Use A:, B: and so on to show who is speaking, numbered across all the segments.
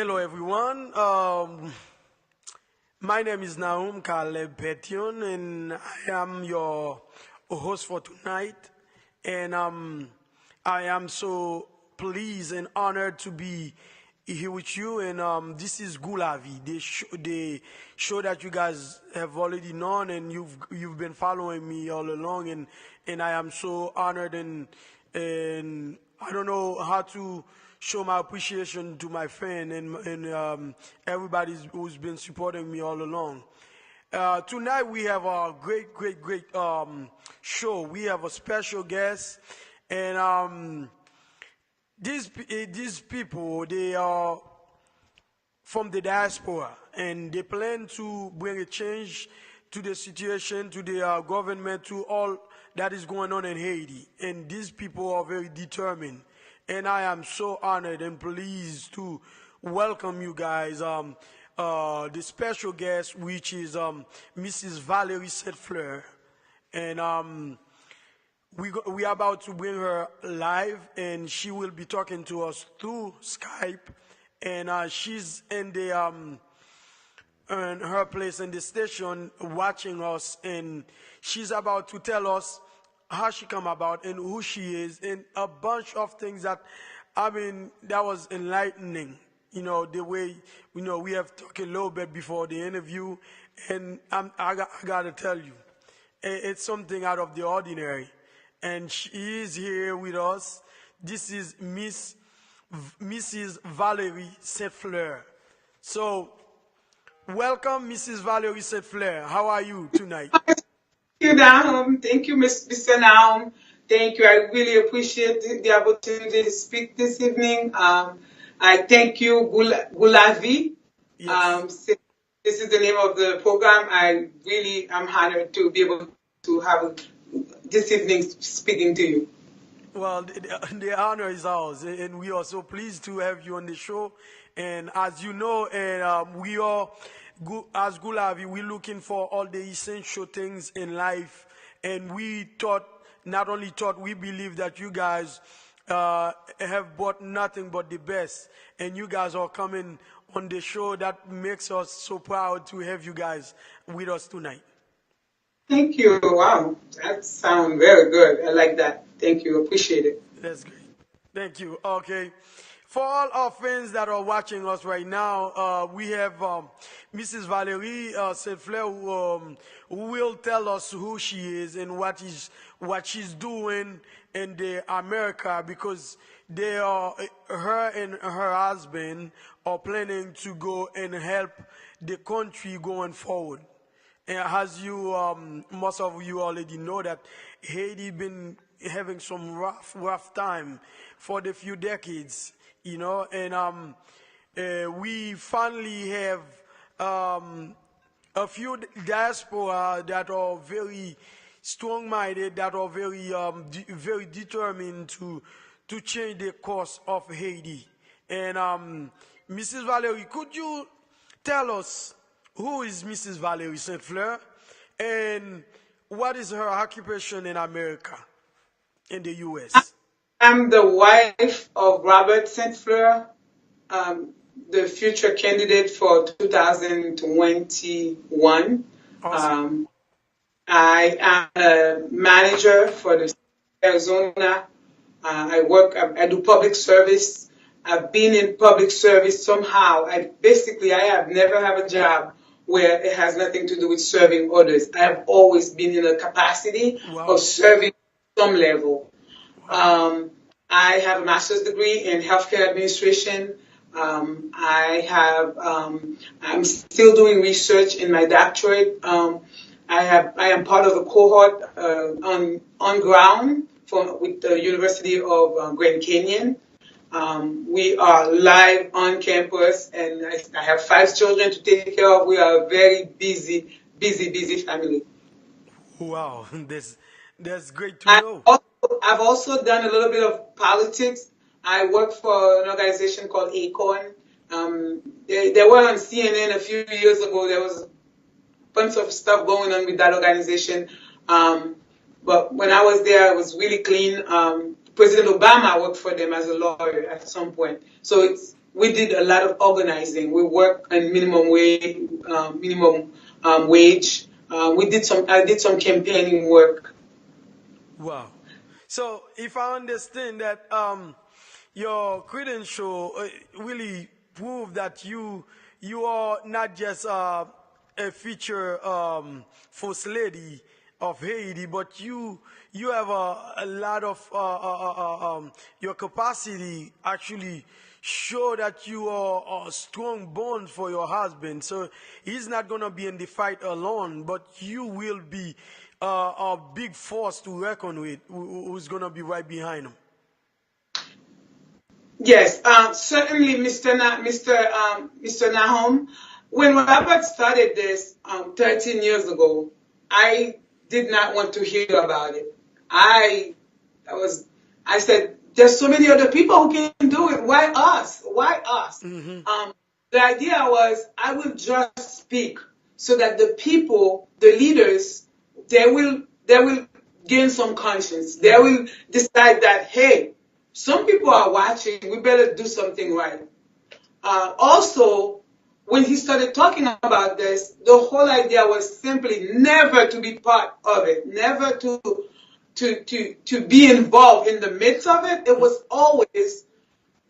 A: Hello, everyone. My name is Naum Caleb Petion, and I am your host for tonight. And I am so pleased and honored to be here with you. And this is Gou Lavi, the show that you guys have already known, and you've been following me all along. And I am so honored, and I don't know how to show my appreciation to my fan and everybody who's been supporting me all along. Tonight we have a great show. We have a special guest, and these people, they are from the diaspora, and they plan to bring a change to the situation, to the government, to all that is going on in Haiti. And these people are very determined. And I am so honored and pleased to welcome you guys, the special guest, which is Mrs. Valerie Stfleur. And we are about to bring her live, and she will be talking to us through Skype. And she's in her place in the station watching us, and she's about to tell us how she come about and who she is, and a bunch of things that, that was enlightening. You know, the way, we have talked a little bit before the interview, and I gotta tell you, it's something out of the ordinary. And she is here with us. This is Mrs. Valerie Stfleur. So, welcome, Mrs. Valerie Stfleur. How are you tonight?
B: Thank you, Naum. Thank you, Mr. Naum. Thank you. I really appreciate the opportunity to speak this evening. I thank you, Gou Lavi.
A: Yes.
B: This is the name of the program. I really am honored to be able to have this evening speaking to you.
A: Well, the honor is ours, and we are so pleased to have you on the show. And as you know, and we are, as Gou Lavi, we're looking for all the essential things in life. And we not only thought, we believe that you guys have bought nothing but the best. And you guys are coming on the show. That makes us so proud to have you guys with us tonight.
B: Thank you. Wow, that sounds very good. I like that. Thank you. Appreciate it.
A: That's great. Thank you. Okay. For all our friends that are watching us right now, we have Mrs. Valerie Stfleur, who will tell us who she is and what she's doing in the America, because her and her husband are planning to go and help the country going forward. And as most of you already know, that Haiti been having some rough time for the few decades, and we finally have a few diaspora that are very strong-minded, that are very determined to change the course of Haiti. And Mrs. Valerie, could you tell us who is Mrs. Valerie Stfleur, and what is her occupation in America, in the U.S.?
B: I'm the wife of Robert Stfleur, the future candidate for 2021.
A: Awesome.
B: I am a manager for the state of Arizona. I do public service. I've been in public service somehow. I have never had a job where it has nothing to do with serving others. I have always been in a capacity of serving at some level. I have a master's degree in healthcare administration. I'm still doing research in my doctorate. I am part of a cohort on ground with the University of Grand Canyon. We are live on campus, and I have 5 children to take care of. We are a very busy family.
A: Wow, that's great to know.
B: I've also done a little bit of politics. I work for an organization called ACORN. They were on CNN a few years ago. There was a bunch of stuff going on with that organization. But when I was there, it was really clean. President Obama worked for them as a lawyer at some point. So we did a lot of organizing. We worked on minimum wage. I did some campaigning work.
A: Wow. So if I understand that your credential really prove that you are not just a future first lady of Haiti, but you have a lot of your capacity actually show that you are a strong bond for your husband. So he's not gonna be in the fight alone, but you will be a big force to reckon with, who's gonna be right behind him.
B: Yes, certainly, Mr. Nahum. When Robert started this 13 years ago, I did not want to hear about it. I, I was, I said, there's so many other people who can do it. Why us? Why us? The idea was I will just speak so that the people, the leaders, they will gain some conscience. They will decide that, hey, some people are watching. We better do something right. Also, when he started talking about this, the whole idea was simply never to be part of it, never to be involved in the midst of it. It was always,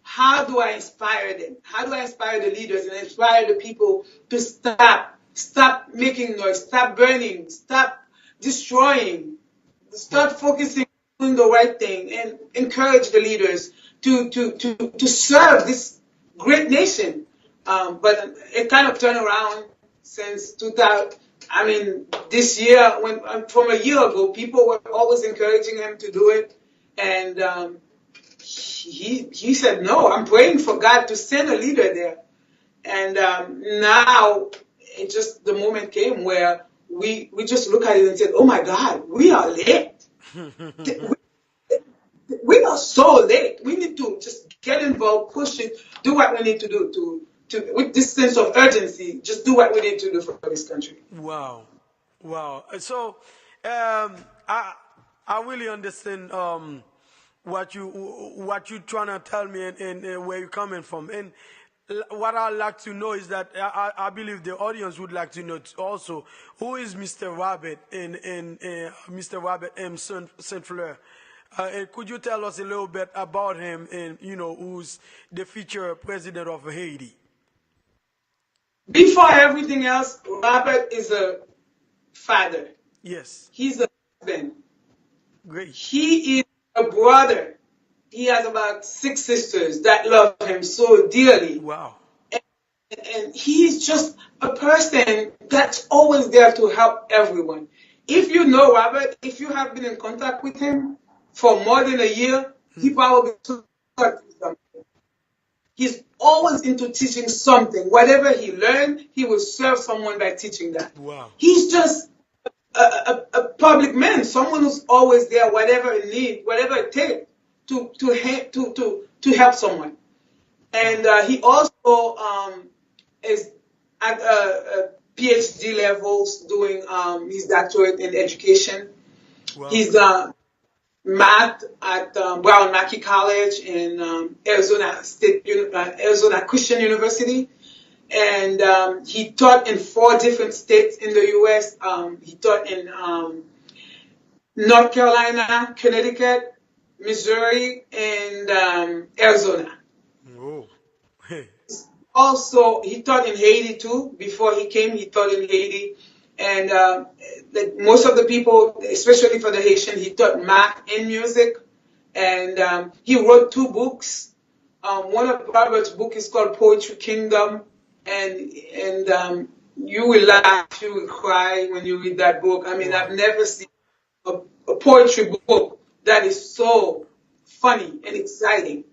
B: how do I inspire them? How do I inspire the leaders and inspire the people to stop making noise, stop burning, stop destroying, start focusing on doing the right thing, and encourage the leaders to serve this great nation. But it kind of turned around since 2000. I mean, this year, from a year ago, people were always encouraging him to do it, and he said, no, I'm praying for God to send a leader there. And now the moment came where we just look at it and said, oh my God, we are late. We are so late. We need to just get involved, push it, do what we need to do to with this sense of urgency, just do what we need to do for this country.
A: Wow, wow. So I really understand what you trying to tell me, and where you're coming from. And what I'd like to know is that I believe the audience would like to know also, who is Mr. Robert and Mr. Robert M. Stfleur. And could you tell us a little bit about him, and who's the future president of Haiti?
B: Before everything else, Robert is a father.
A: Yes.
B: He's a husband.
A: Great.
B: He is a brother. He has about 6 sisters that love him so dearly.
A: Wow.
B: And he's just a person that's always there to help everyone. If you know Robert, if you have been in contact with him for more than a year, he probably taught you something. He's always into teaching something. Whatever he learned, he will serve someone by teaching that.
A: Wow.
B: He's just a public man, someone who's always there, whatever it needs, whatever it takes to help someone. And he also is at PhD levels doing his doctorate in education.
A: Wow.
B: He's math at Brown Mackie College in Arizona Christian University. And he taught in 4 different states in the U.S. He taught in North Carolina, Connecticut, Missouri, and Arizona.
A: Oh. Hey.
B: Also, he taught in Haiti too. Before he came, he taught in Haiti. And like most of the people, especially for the Haitian, he taught math and music. And he wrote 2 books. One of Robert's books is called Poetry Kingdom. And you will laugh, you will cry when you read that book. I mean, I've never seen a poetry book that is so funny and exciting.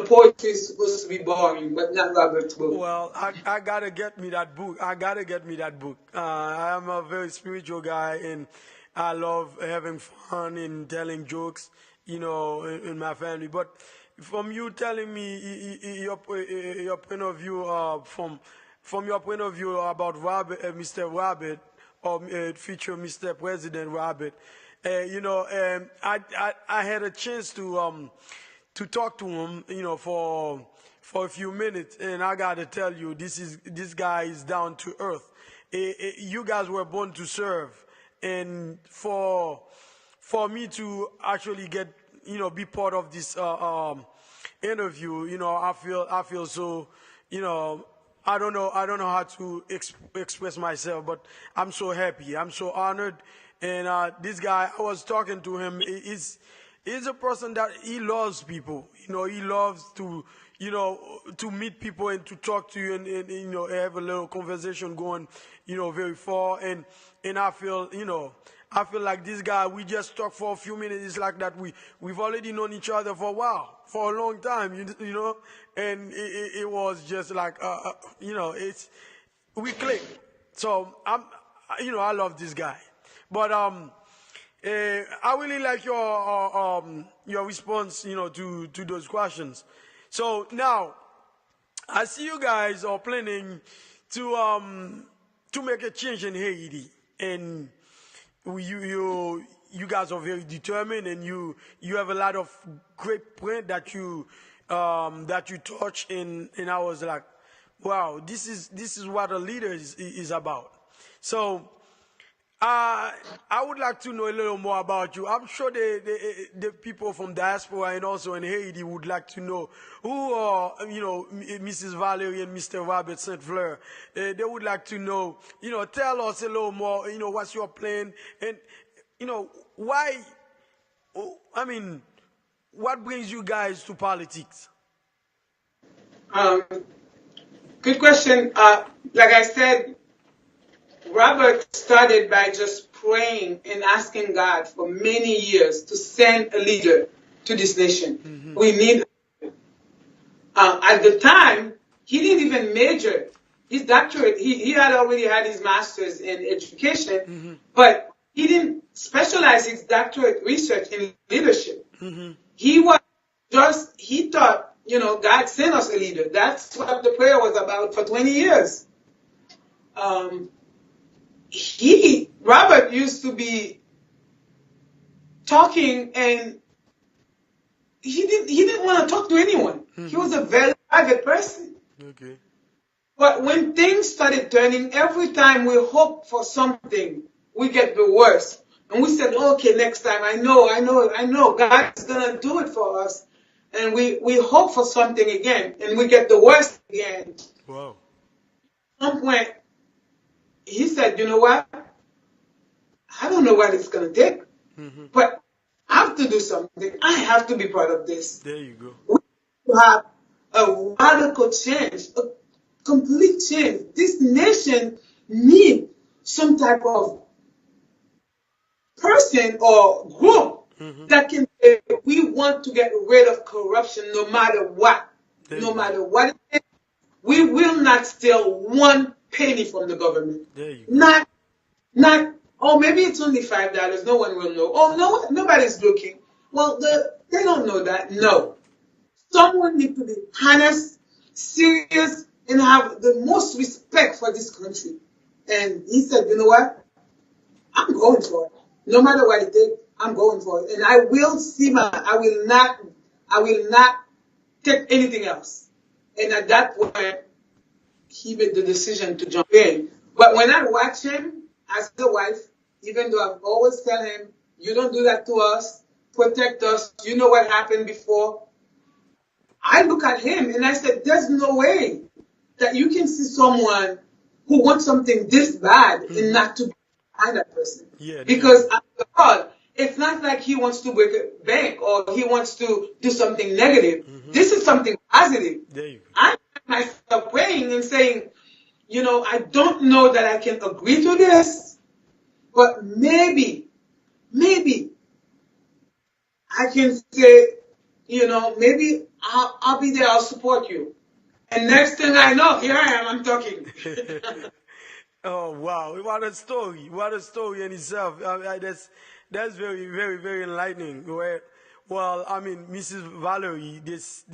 B: Poetry is supposed to be boring, but not Robert's book.
A: Well, I gotta get me that book. I gotta get me that book. I am a very spiritual guy, and I love having fun and telling jokes, in my family. But from you telling me your point of view, from your point of view about Robert, Mr. Robert, or future Mr. President Robert, I had a chance to talk to him, for a few minutes, and I gotta tell you, this guy is down to earth. You guys were born to serve, and for me to actually get, be part of this interview, I feel so, I don't know how to express myself, but I'm so happy, I'm so honored, and this guy, I was talking to him, he's a person that he loves people, he loves to, to meet people and to talk to you, and have a little conversation going, very far, and I feel, I feel like this guy, we just talked for a few minutes. It's like that we've already known each other for a while, for a long time, and it was just like, we clicked. So I love this guy. But I really like your response, to those questions. So now, I see you guys are planning to make a change in Haiti, and you guys are very determined, and you have a lot of great points that you touch, and I was like, wow, this is what a leader is about. So I would like to know a little more about you. I'm sure the people from diaspora and also in Haiti would like to know who are, Mrs. Valerie and Mr. Robert Stfleur. They would like to know, tell us a little more, what's your plan, and, why, what brings you guys to politics?
B: Good question. Like I said, Robert started by just praying and asking God for many years to send a leader to this nation. Mm-hmm. We need. At the time, he didn't even major. His doctorate, he had already had his master's in education, mm-hmm. but he didn't specialize his doctorate research in leadership. Mm-hmm. He thought, God sent us a leader. That's what the prayer was about for 20 years. Robert used to be talking, and he didn't want to talk to anyone. Mm-hmm. He was a very private person. Okay. But when things started turning, every time we hope for something, we get the worst. And we said, okay, next time, I know, God's going to do it for us. And we hope for something again, and we get the worst again. Wow. At some point, he said, you know what? I don't know what it's going to take, mm-hmm. but I have to do something. I have to be part of this.
A: There you go.
B: We have a radical change, a complete change. This nation needs some type of person or group, mm-hmm. that can say, we want to get rid of corruption no matter what. No matter what it is. We will not steal one penny from the government.
A: There you go.
B: Not, maybe it's only $5. No one will know. No, nobody's looking. Well, they don't know that. No. Someone needs to be honest, serious, and have the most respect for this country. And he said, you know what? I'm going for it. No matter what it takes, I'm going for it. And I will I will not take anything else. And at that point, he made the decision to jump in. But when I watch him as a wife, even though I've always tell him, you don't do that to us, protect us, you know what happened before. I look at him and I said, there's no way that you can see someone who wants something this bad, mm-hmm. and not to be behind that person.
A: Yeah,
B: because after all, it's not like he wants to break a bank or he wants to do something negative. Mm-hmm. This is something positive.
A: There you go.
B: I find myself praying and saying, I don't know that I can agree to this, but maybe I can say, maybe I'll be there, I'll support you. And next thing I know, here I am, I'm talking.
A: Oh, wow. What a story. What a story in itself. That's very, very, very enlightening. Well, Mrs. Valerie, this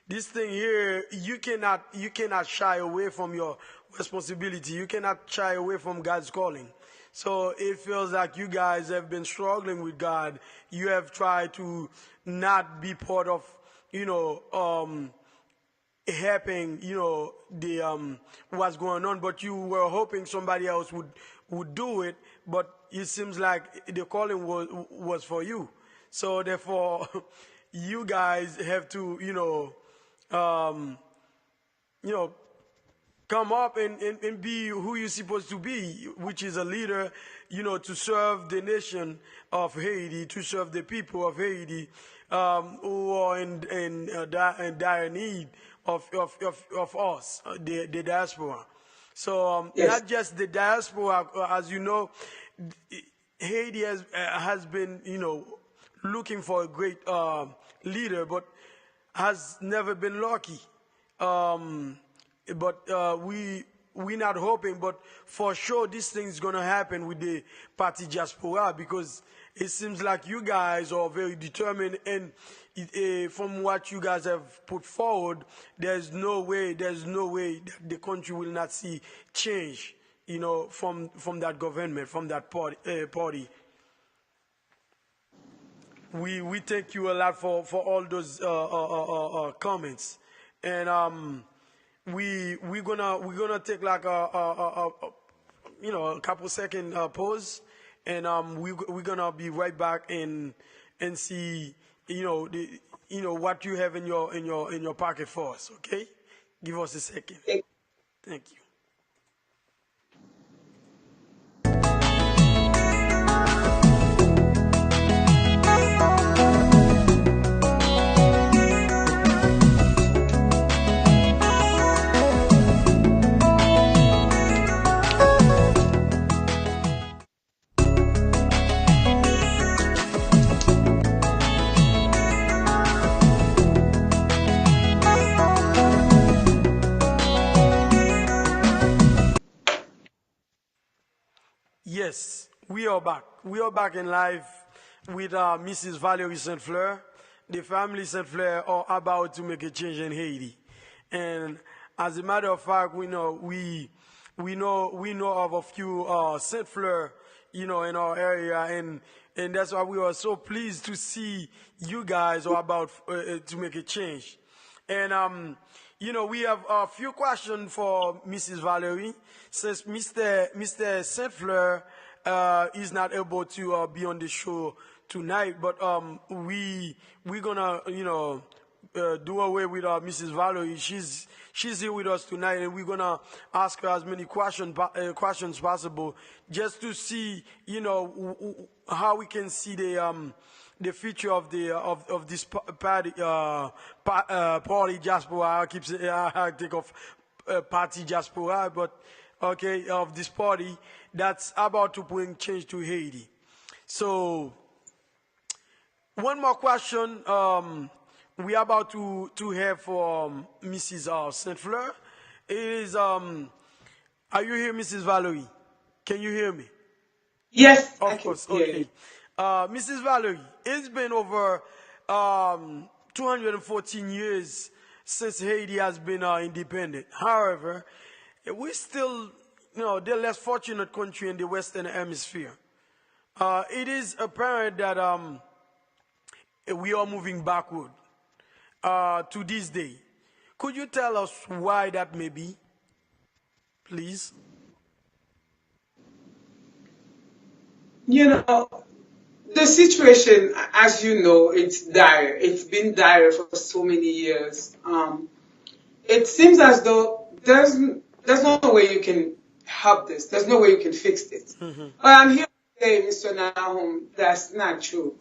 A: thing here, you cannot shy away from your responsibility. You cannot shy away from God's calling. So it feels like you guys have been struggling with God. You have tried to not be part of helping, the what's going on, but you were hoping somebody else would do it, but it seems like the calling was for you. So therefore, you guys have to, um, you know, come up and be who you're supposed to be, which is a leader, to serve the nation of Haiti, to serve the people of Haiti, who are in dire need of us, the diaspora. So
B: Yes.
A: not just the diaspora, as you know, Haiti has been, looking for a great leader, but has never been lucky. But we're not hoping, but for sure this thing's gonna happen with the party diaspora, because it seems like you guys are very determined, and from what you guys have put forward, there's no way that the country will not see change, from that government, from that party. We thank you a lot for all those comments, and we're gonna take like a couple second pause, and we're gonna be right back and see what you have in your pocket for us. Okay, give us a second. Thank you. Yes, we are back. We are back in live with Mrs. Valerie Stfleur. The family Stfleur are about to make a change in Haiti, and as a matter of fact, we know of a few Stfleur, in our area, and that's why we are so pleased to see you guys are about to make a change. And we have a few questions for Mrs. Valerie, since Mr. Stfleur is not able to be on the show tonight, but we're gonna do away with Mrs. Valerie. She's here with us tonight, and we're gonna ask her as many questions possible, just to see how we can see the future of this party diaspora. I think of party diaspora, but okay, of this party that's about to bring change to Haiti. So one more question we are about to have for Mrs. Stfleur is, are you here, Mrs. Valerie? Can you hear me?
B: Yes.
A: Of course. Okay. Mrs. Valerie, it's been over 214 years since Haiti has been independent. However, we're still, the less fortunate country in the Western Hemisphere. It is apparent that we are moving backward to this day. Could you tell us why that may be, please?
B: The situation, as you know, it's dire. It's been dire for so many years. It seems as though there's no way you can help this. There's no way you can fix this.
A: Mm-hmm.
B: But I'm here to say, Mr. Nahum, that's not true.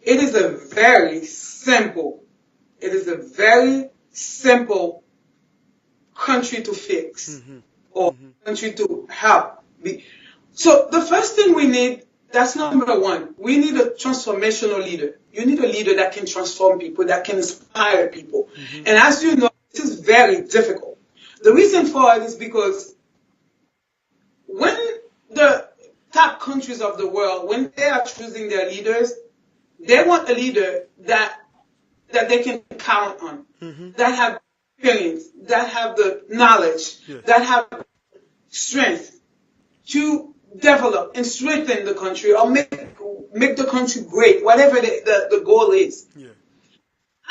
B: It is a very simple country to fix, or country to help. So the first thing we need, that's number one, we need a transformational leader. You need a leader that can transform people, that can inspire people. And as you know, this is very difficult. The reason for it is because when the top countries of the world, when they are choosing their leaders, they want a leader that they can count on, that have experience, that have the knowledge, that have strength to develop and strengthen the country, or make the country great, whatever the goal is.
A: Yeah.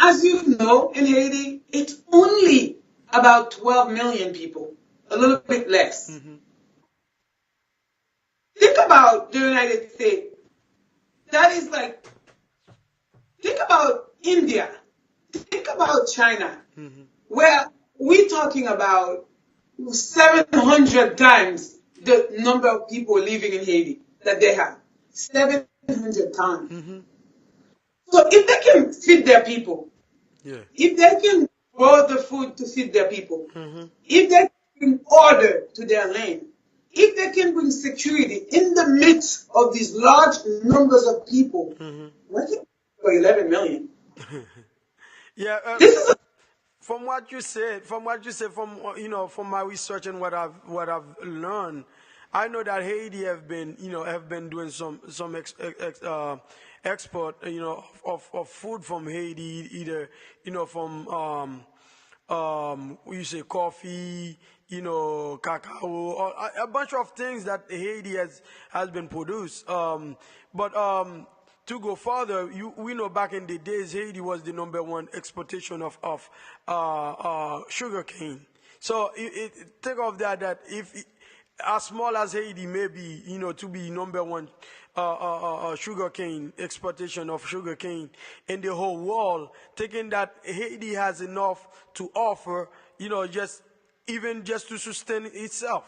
B: as you know, in Haiti, it's only about 12 million people, a little bit less. Think about the United States. That is like, think about India. Think about China, where we're talking about 700 times the number of people living in Haiti that they have. 700 times. So if they can feed their people,
A: Yeah.
B: if they can grow the food to feed their people, if they can bring order to their land, if they can bring security in the midst of these large numbers of people, what can for 11 million?
A: Yeah.
B: This is a
A: From what you said, from my research and what I've learned, I know that Haiti have been doing some export, of food from Haiti, either, from you say coffee, cacao, or a bunch of things that Haiti has been produced. But to go further, we know back in the days, Haiti was the number one exportation of sugar cane. So think of that if as small as Haiti may be, to be number one sugar cane exportation of sugar cane in the whole world, thinking that Haiti has enough to offer, just to sustain itself.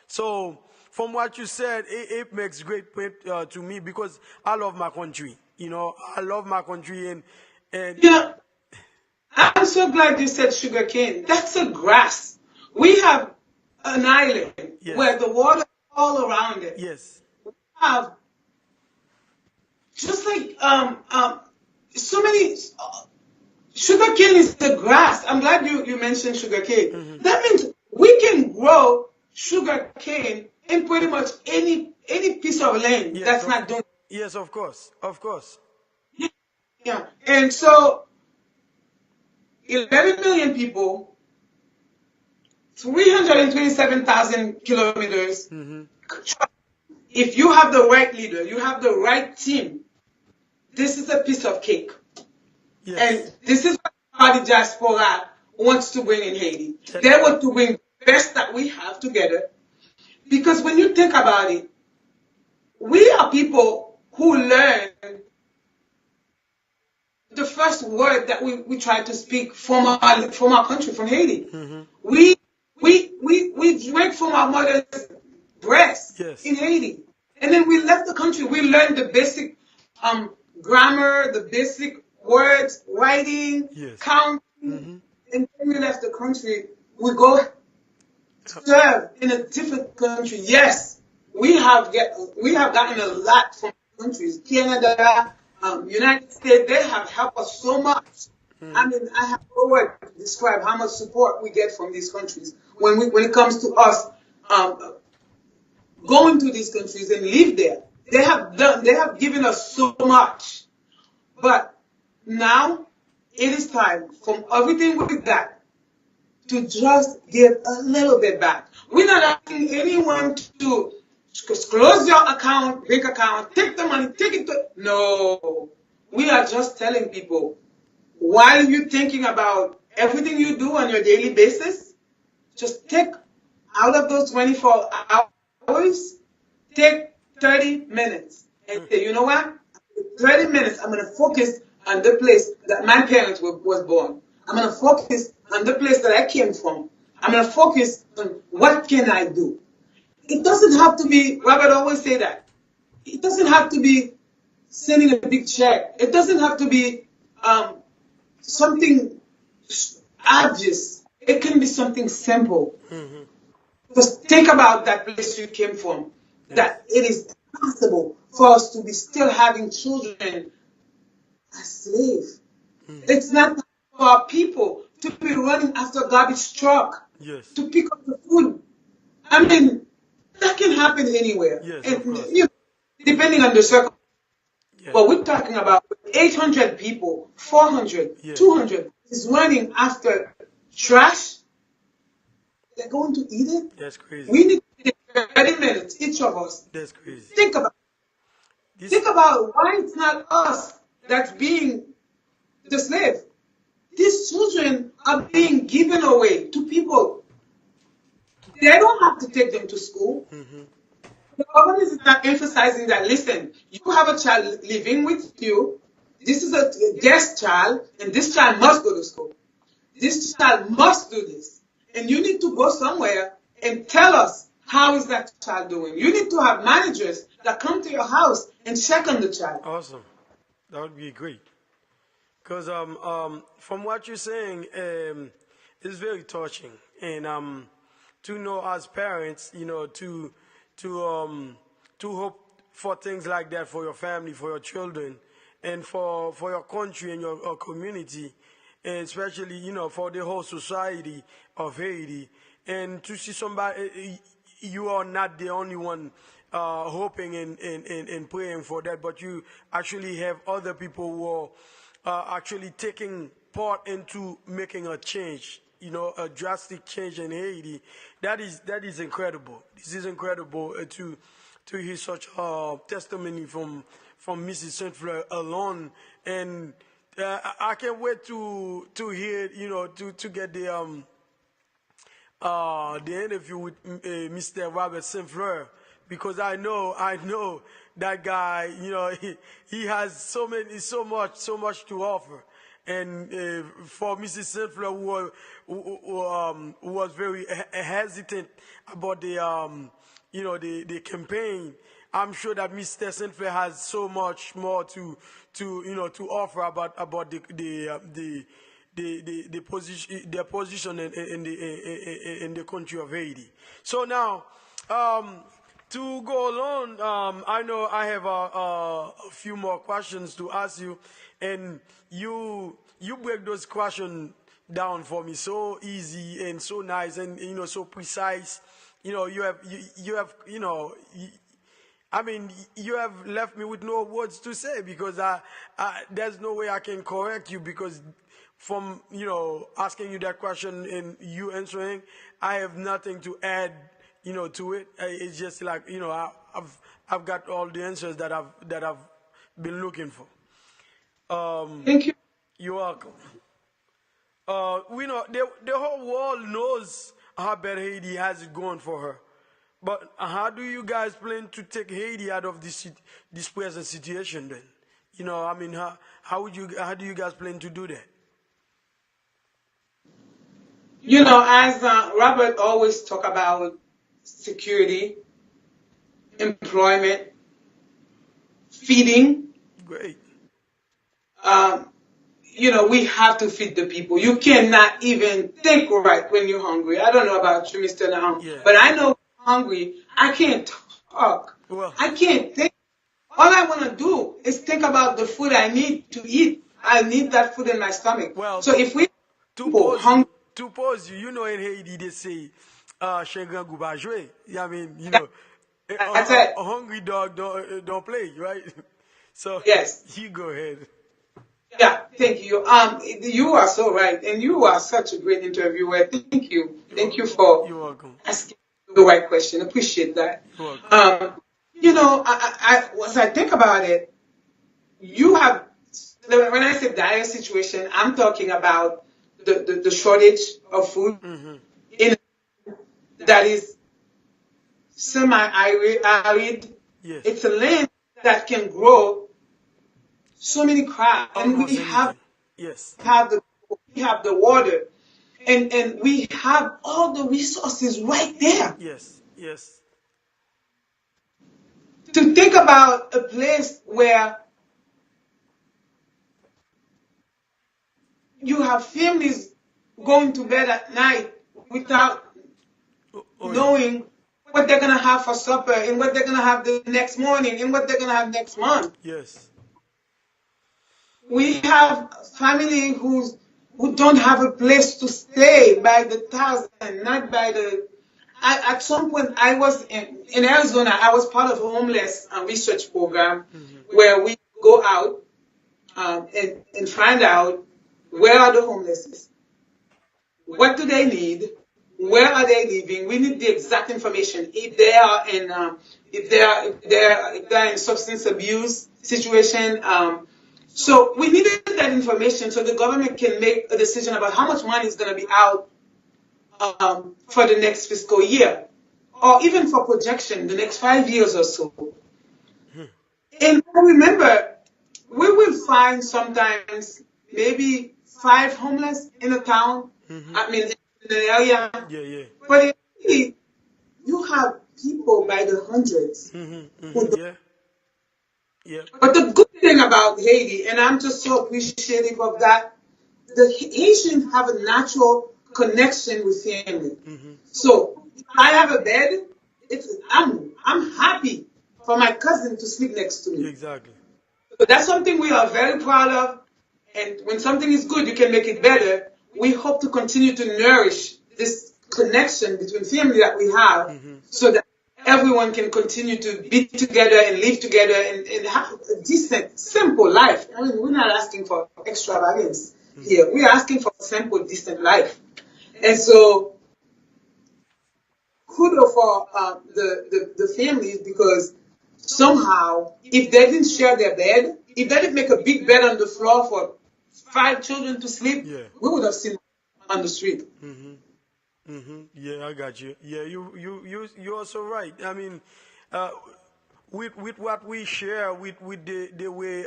A: So from what you said, it makes great point to me, because I love my country. I love my country, and
B: yeah. I'm so glad you said sugar cane. That's a grass. We have an island
A: yes,
B: where the water is all around it.
A: yes,
B: Have just like so many sugar cane is the grass. I'm glad you mentioned sugar cane. That means we can grow sugar cane in pretty much any piece of land
A: yes,
B: that's not doing.
A: yes, of course, of course.
B: Yeah. And so 11 million people, 327,000 kilometers. If you have the right leader, you have the right team, this is a piece of cake.
A: Yes.
B: And this is what the diaspora wants to bring in Haiti.
A: That-
B: They want to bring the best that we have together. Because when you think about it, we are people who learn the first word that we try to speak from our country, from Haiti. We drank from our mother's breast
A: Yes.
B: in Haiti. And then we left the country. We learned the basic grammar, the basic words, writing,
A: Yes.
B: counting. And then we left the country. We go serve in a different country. Yes, we have gotten a lot from countries. Canada, United States, they have helped us so much. I mean, I have no word to describe how much support we get from these countries when it comes to us going to these countries and live there. They have given us so much. But now it is time from everything we got to just give a little bit back. We're not asking anyone to close your account, bank account, take the money, take it to. No. We are just telling people, while you're thinking about everything you do on your daily basis, just take out of those 24 hours, take 30 minutes and say, you know what? 30 minutes, I'm going to focus on the place that my parents was born. I'm going to focus on the place that I came from. I'm going to focus on what can I do. It doesn't have to be, Robert always say that. It doesn't have to be sending a big check. It doesn't have to be something obvious. It can be something simple. Just think about that place you came from. Yes. That it is possible for us to be still having children as slaves. It's not for our people to be running after garbage truck
A: Yes.
B: to pick up the food. I mean, that can happen anywhere.
A: Yes,
B: and depending on the circumstances. Yes. But we're talking about 800 people, 400, yes. 200 is running after trash. They're going to eat it.
A: That's crazy.
B: We need to take 30 minutes, each of us.
A: That's crazy.
B: Think about why it's not us that's being the slave. these children are being given away to people. They don't have to take them to school. The government is not emphasizing that, listen, you have a child living with you. This is a guest child, and this child must go to school. This child must do this. And you need to go somewhere and tell us how is that child doing. You need to have managers that come to your house and check on the child.
A: Awesome. That would be great. Because from what you're saying, it's very touching, and to know as parents, to hope for things like that for your family, for your children, and for your country and your community, and especially for the whole society of Haiti, and to see somebody, you are not the only one hoping and praying for that, but you actually have other people who are actually taking part into making a change, a drastic change in Haiti. That is incredible. This is incredible to hear such a testimony from Mrs. Stfleur alone, and I can't wait to hear, to get the interview with Mr. Robert Stfleur, because I know that guy. He has so much to offer. And for Mrs. Stfleur, who was very hesitant about the campaign, I'm sure that Mr. Stfleur has so much more to offer about the position, their position in the country of Haiti. So now, to go along, I know I have a few more questions to ask you, and you break those questions down for me so easy and so nice and so precise. You have I mean, you have left me with no words to say, because there's no way I can correct you, because from asking you that question and you answering, I have nothing to add to it. It's just like I've got all the answers that I've been looking for.
B: Thank you.
A: You're welcome. We know the whole world knows how bad Haiti has it going for her. But how do you guys plan to take Haiti out of this present situation then? I mean, how do you guys plan to do that?
B: As Robert always talk about security, employment, feeding.
A: Great.
B: We have to feed the people. You cannot even think right when you're hungry. I don't know about you, Mr. Nahum,
A: Yeah.
B: but I know hungry, I can't talk.
A: Well,
B: I can't think. All I want to do is think about the food I need to eat. I need that food in my stomach.
A: well,
B: So if we
A: to
B: people
A: pose
B: hungry,
A: in Haiti they say, "Chagrin Gou ba jouer." I mean,
B: that's it.
A: a hungry dog don't play, right? So
B: Yes.
A: you go ahead.
B: Yeah, thank you. You are so right, and you are such a great interviewer. Thank you. Thank you for
A: You're welcome.
B: asking the right question. Appreciate that.
A: You're welcome.
B: As I think about it, you have, when I say dire situation, I'm talking about the shortage of food in that is semi-arid.
A: Yes.
B: It's a land that can grow so many crops, and
A: Almost
B: we have
A: anything. Yes.
B: the water, and we have all the resources right there.
A: Yes. Yes.
B: To think about a place where you have families going to bed at night without
A: Oh yeah.
B: knowing what they're gonna have for supper and what they're gonna have the next morning and what they're gonna have next month.
A: Yes.
B: We have family who don't have a place to stay by the thousand, not by the. At some point, I was in Arizona. I was part of a homeless research program where we go out and find out where are the homeless, what do they need, where are they living. We need the exact information. If they are in, if they are in substance abuse situation, So we needed that information so the government can make a decision about how much money is going to be out for the next fiscal year, or even for projection the next 5 years or so. And I remember we will find sometimes maybe 5 homeless in a town. I mean, in an area.
A: Yeah, yeah.
B: But in Haiti, you have people by the hundreds who don't.
A: Yeah, yeah.
B: But the good thing about Haiti, and I'm just so appreciative of that, the Haitians have a natural connection with family. So if I have a bed, I'm happy for my cousin to sleep next to me.
A: Exactly.
B: So that's something we are very proud of. And when something is good, you can make it better. We hope to continue to nourish this connection between family that we have so that everyone can continue to be together and live together and have a decent, simple life. I mean, we're not asking for extravagance here. We're asking for a simple, decent life. And so kudos for the families because somehow, if they didn't share their bed, if they didn't make a big bed on the floor for 5 children to sleep,
A: Yeah.
B: we would have seen on the street.
A: Yeah, I got you. Yeah, you're also right. I mean, uh, with what we share, with the way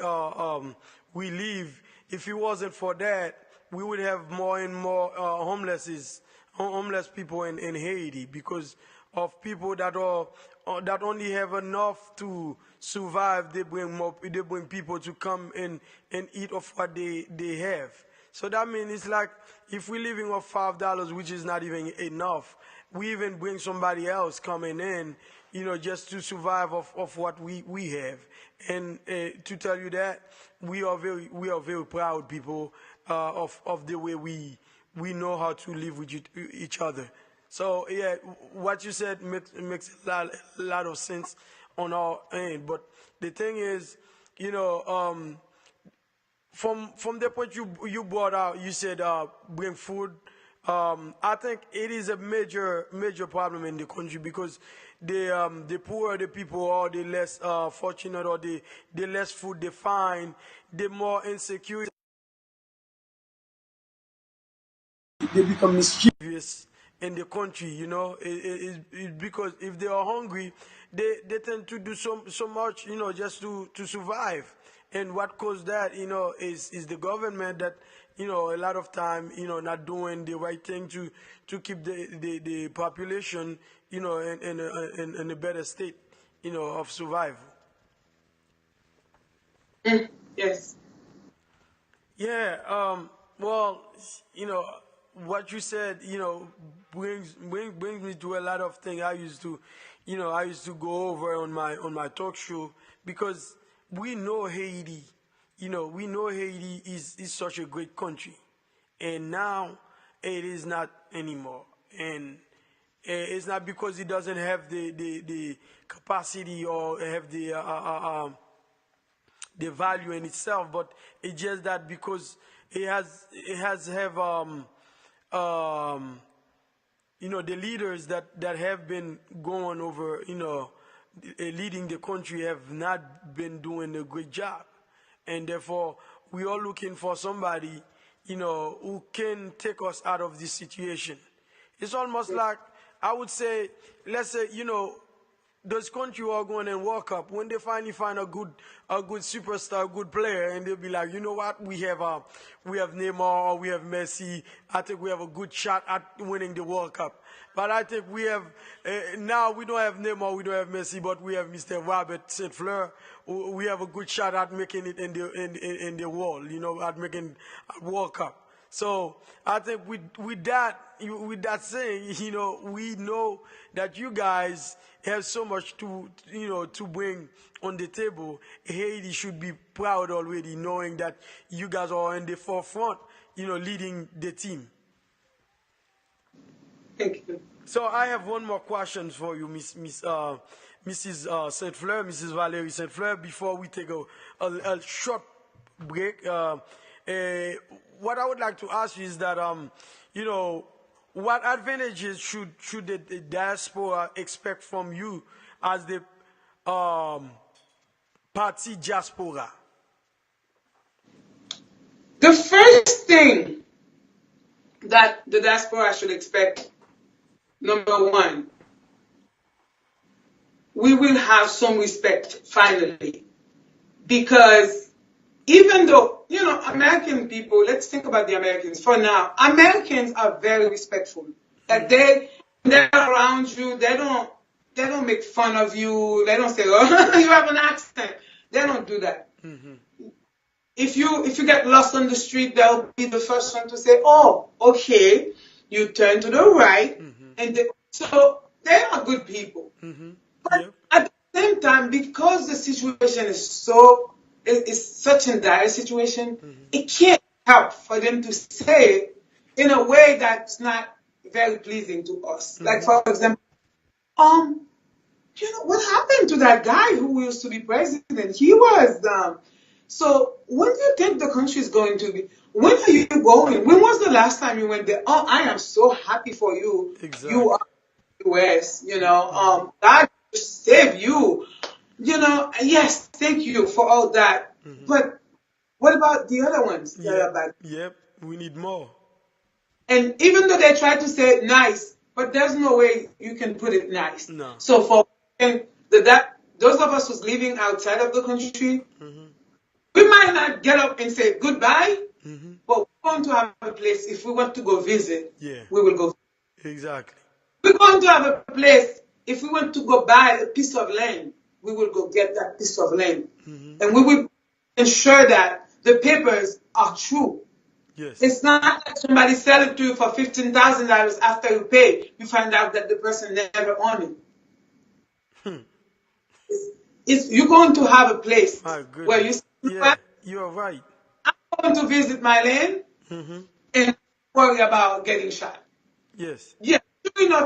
A: we live, if it wasn't for that, we would have more and more homeless people in Haiti because of people that are that only have enough to survive. They bring people to come and eat of what they have. So that means it's like if we're living off $5, which is not even enough, we even bring somebody else coming in, just to survive of what we have. And to tell you that we are very proud people of the way we know how to live with each other. So yeah, what you said makes a lot of sense on our end. But the thing is, you know. From the point you brought out, you said bring food. I think it is a major problem in the country because the poorer the people or the less fortunate or the less food they find, the more insecure they become mischievous in the country. It's because if they are hungry, they tend to do so much, just to survive. And what caused that, is the government that, a lot of time, not doing the right thing to keep the population, in a better state, of survival.
B: Yes.
A: Yeah, well, what you said, brings me to a lot of things I used to go over on my talk show because we know Haiti, is such a great country, and now it is not anymore, and it's not because it doesn't have the capacity or have the value in itself, but it's just that because it has have um, the leaders that have been going over, leading the country have not been doing a great job, and therefore we are looking for somebody, who can take us out of this situation. It's almost like, I would say, let's say, those countries are going and World Cup when they finally find a good superstar, a good player, and they'll be like, you know what, we have Neymar or we have Messi. I think we have a good shot at winning the World Cup. But I think we have now we don't have Neymar, we don't have Messi, but we have Mr. Robert Stfleur. We have a good shot at making it in the world, at making a World Cup. So I think with that saying, we know that you guys have so much to bring on the table. Haiti should be proud already, knowing that you guys are in the forefront, leading the team.
B: Thank you.
A: So I have one more question for you, Mrs. Stfleur, Mrs. Valerie Stfleur, before we take a short break. What I would like to ask you is that, what advantages should the diaspora expect from you as the party diaspora?
B: The first thing that the diaspora should expect, number one, we will have some respect finally. Because even though, American people, let's think about the Americans for now. Americans are very respectful. Like they're around you, they don't make fun of you. They don't say, "Oh, you have an accent." They don't do that.
A: Mm-hmm.
B: If you get lost on the street, they'll be the first one to say, "Oh, okay." You turn to the right, and so they are good people.
A: Mm-hmm.
B: But
A: Yep.
B: at the same time, because the situation is such a dire situation, it can't help for them to say it in a way that's not very pleasing to us. Like, for example, um, what happened to that guy who used to be president? He was so when do you think the country is going to be? When are you going? When was the last time you went there? Oh, I am so happy for you. You
A: Exactly.
B: are US, God save you. Yes, thank you for all that. But what about the other ones that
A: Yep.
B: are bad?
A: Yep. We need more.
B: And even though they try to say it nice, but there's no way you can put it nice.
A: No.
B: So for and that those of us who's living outside of the country,
A: Mm-hmm.
B: we might not get up and say goodbye,
A: Mm-hmm.
B: but we want to have a place. If we want to go visit,
A: Yeah.
B: we will go.
A: Exactly.
B: We're going to have a place. If we want to go buy a piece of land, we will go get that piece of land.
A: Mm-hmm.
B: And we will ensure that the papers are true.
A: Yes.
B: It's not like somebody sell it to you for $15,000 after you pay. You find out that the person never owned it.
A: Hmm.
B: You're going to have a place
A: My
B: where you
A: goodness.
B: say, "You know
A: Yeah.
B: what?
A: You are right.
B: I'm going to visit my land
A: Mm-hmm.
B: and worry about getting shot."
A: Yes.
B: Yeah,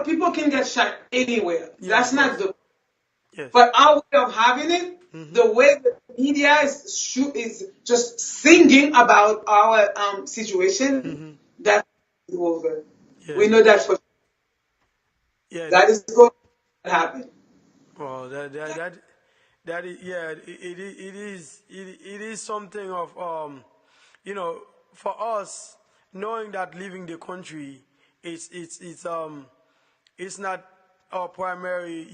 B: people can get shot anywhere.
A: Yes.
B: That's not
A: Yes.
B: the.
A: Yes.
B: But our way of having it,
A: Mm-hmm.
B: the way the media is just singing about our situation,
A: Mm-hmm.
B: that's over.
A: Yeah.
B: We know that for
A: Yeah.
B: that is going to happen.
A: Well, that is, yeah, it is something of you know, for us knowing that leaving the country it's not our primary,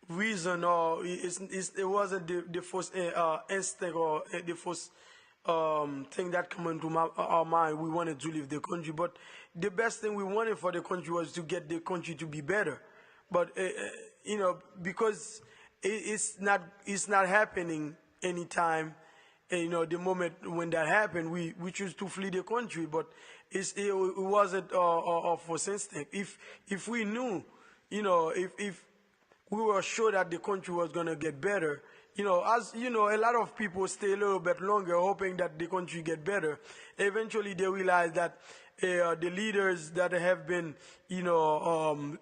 A: reason, or it wasn't the first instinct, or the first thing that come into our mind. We wanted to leave the country, but the best thing we wanted for the country was to get the country to be better. But because it's not happening anytime. And, the moment when that happened, we choose to flee the country. But it wasn't a first instinct. If we knew, if we were sure that the country was going to get better. As you know, a lot of people stay a little bit longer hoping that the country get better. Eventually, they realize that the leaders that have been,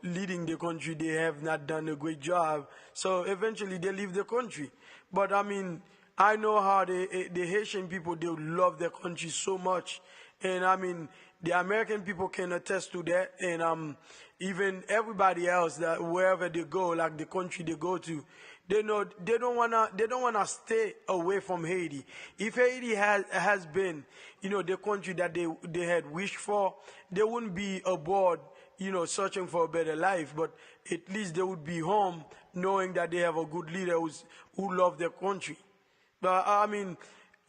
A: leading the country, they have not done a great job. So eventually, they leave the country. But I mean, I know how the Haitian people, they love their country so much. And I mean, the American people can attest to that, and even everybody else, that wherever they go, like the country they go to, they know they don't wanna stay away from Haiti. If Haiti has been, the country that they had wished for, they wouldn't be abroad, searching for a better life. But at least they would be home, knowing that they have a good leader who love their country. But I mean,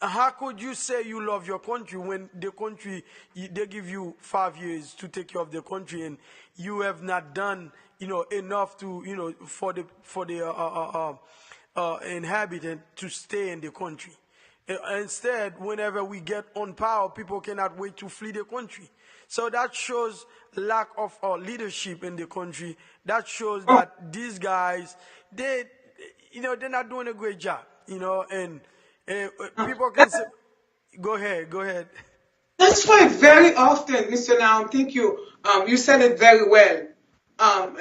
A: how could you say you love your country when the country, they give you 5 years to take care of the country, and you have not done enough to for the inhabitant to stay in the country. Instead, whenever we get on power, people cannot wait to flee the country. So that shows lack of leadership in the country. That shows
B: Oh,
A: that these guys, they're not doing a great job. And people can say, go ahead, go ahead.
B: that's why very often, Mr. Now, thank you. You said it very well. Um,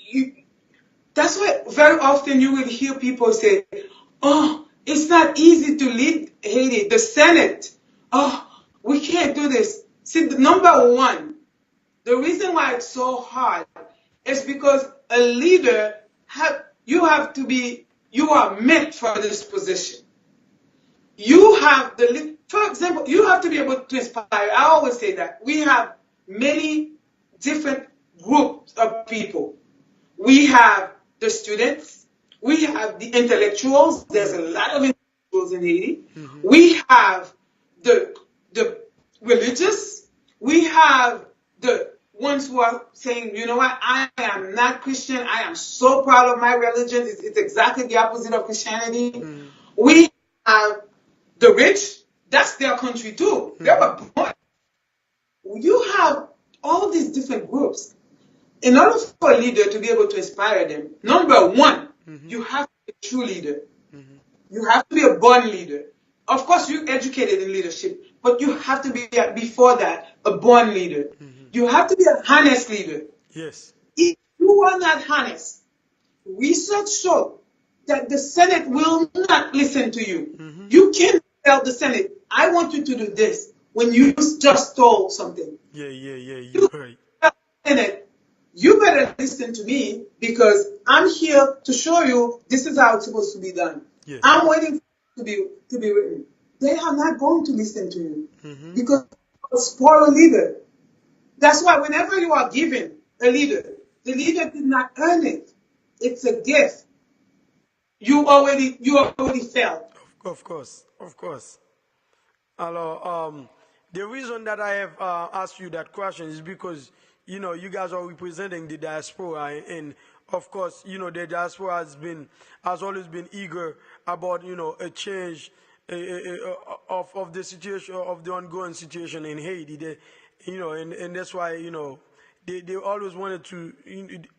B: you, that's why very often you will hear people say, "Oh, it's not easy to lead Haiti. The Senate. Oh, we can't do this." See, number one, the reason why it's so hard is because a leader you are meant for this position. you have for example, you have to be able to inspire. I always say that we have many different groups of people. We have the students, we have the intellectuals. There's a lot of intellectuals in Haiti. We have the religious. We have the ones who are saying, you know what, I am not Christian. I am so proud of my religion. It's exactly the opposite of Christianity. We have the rich. That's their country too. They were born. You have all these different groups. In order for a leader to be able to inspire them, number one, you have to be a true leader. You have to be a born leader. Of course, you're educated in leadership, but you have to be, before that, a born leader. You have to be an honest leader.
A: Yes.
B: If you are not honest, research shows that the Senate will not listen to you. You can't tell the Senate, I want you to do this, when you just stole something.
A: Yeah,
B: You
A: you're right.
B: tell the Senate, you better listen to me because I'm here to show you this is how it's supposed to be done.
A: Yes.
B: I'm waiting for it to be written. They are not going to listen to you because you're a spoiled leader. That's why whenever you are given a leader, the leader did not earn it. It's a gift. You already failed.
A: Of course. Alors, the reason that I have asked you that question is because, you guys are representing the diaspora, and of course, the diaspora has always been eager about, a change of the situation, of the ongoing situation in Haiti. And that's why, they always wanted to,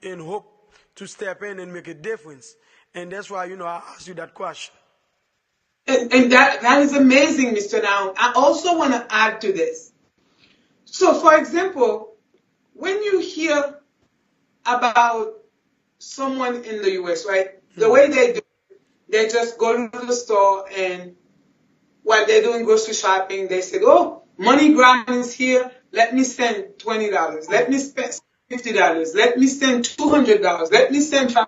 A: and hope to step in and make a difference. And that's why, I asked you that question.
B: And that is amazing, Mr. Now. I also want to add to this. So, for example, when you hear about someone in the US, right? The way they do it, they just go to the store, and while they're doing grocery shopping, they say, oh, MoneyGram is here. Let me send $20. Let me spend $50. Let me send $200. Let me send $500.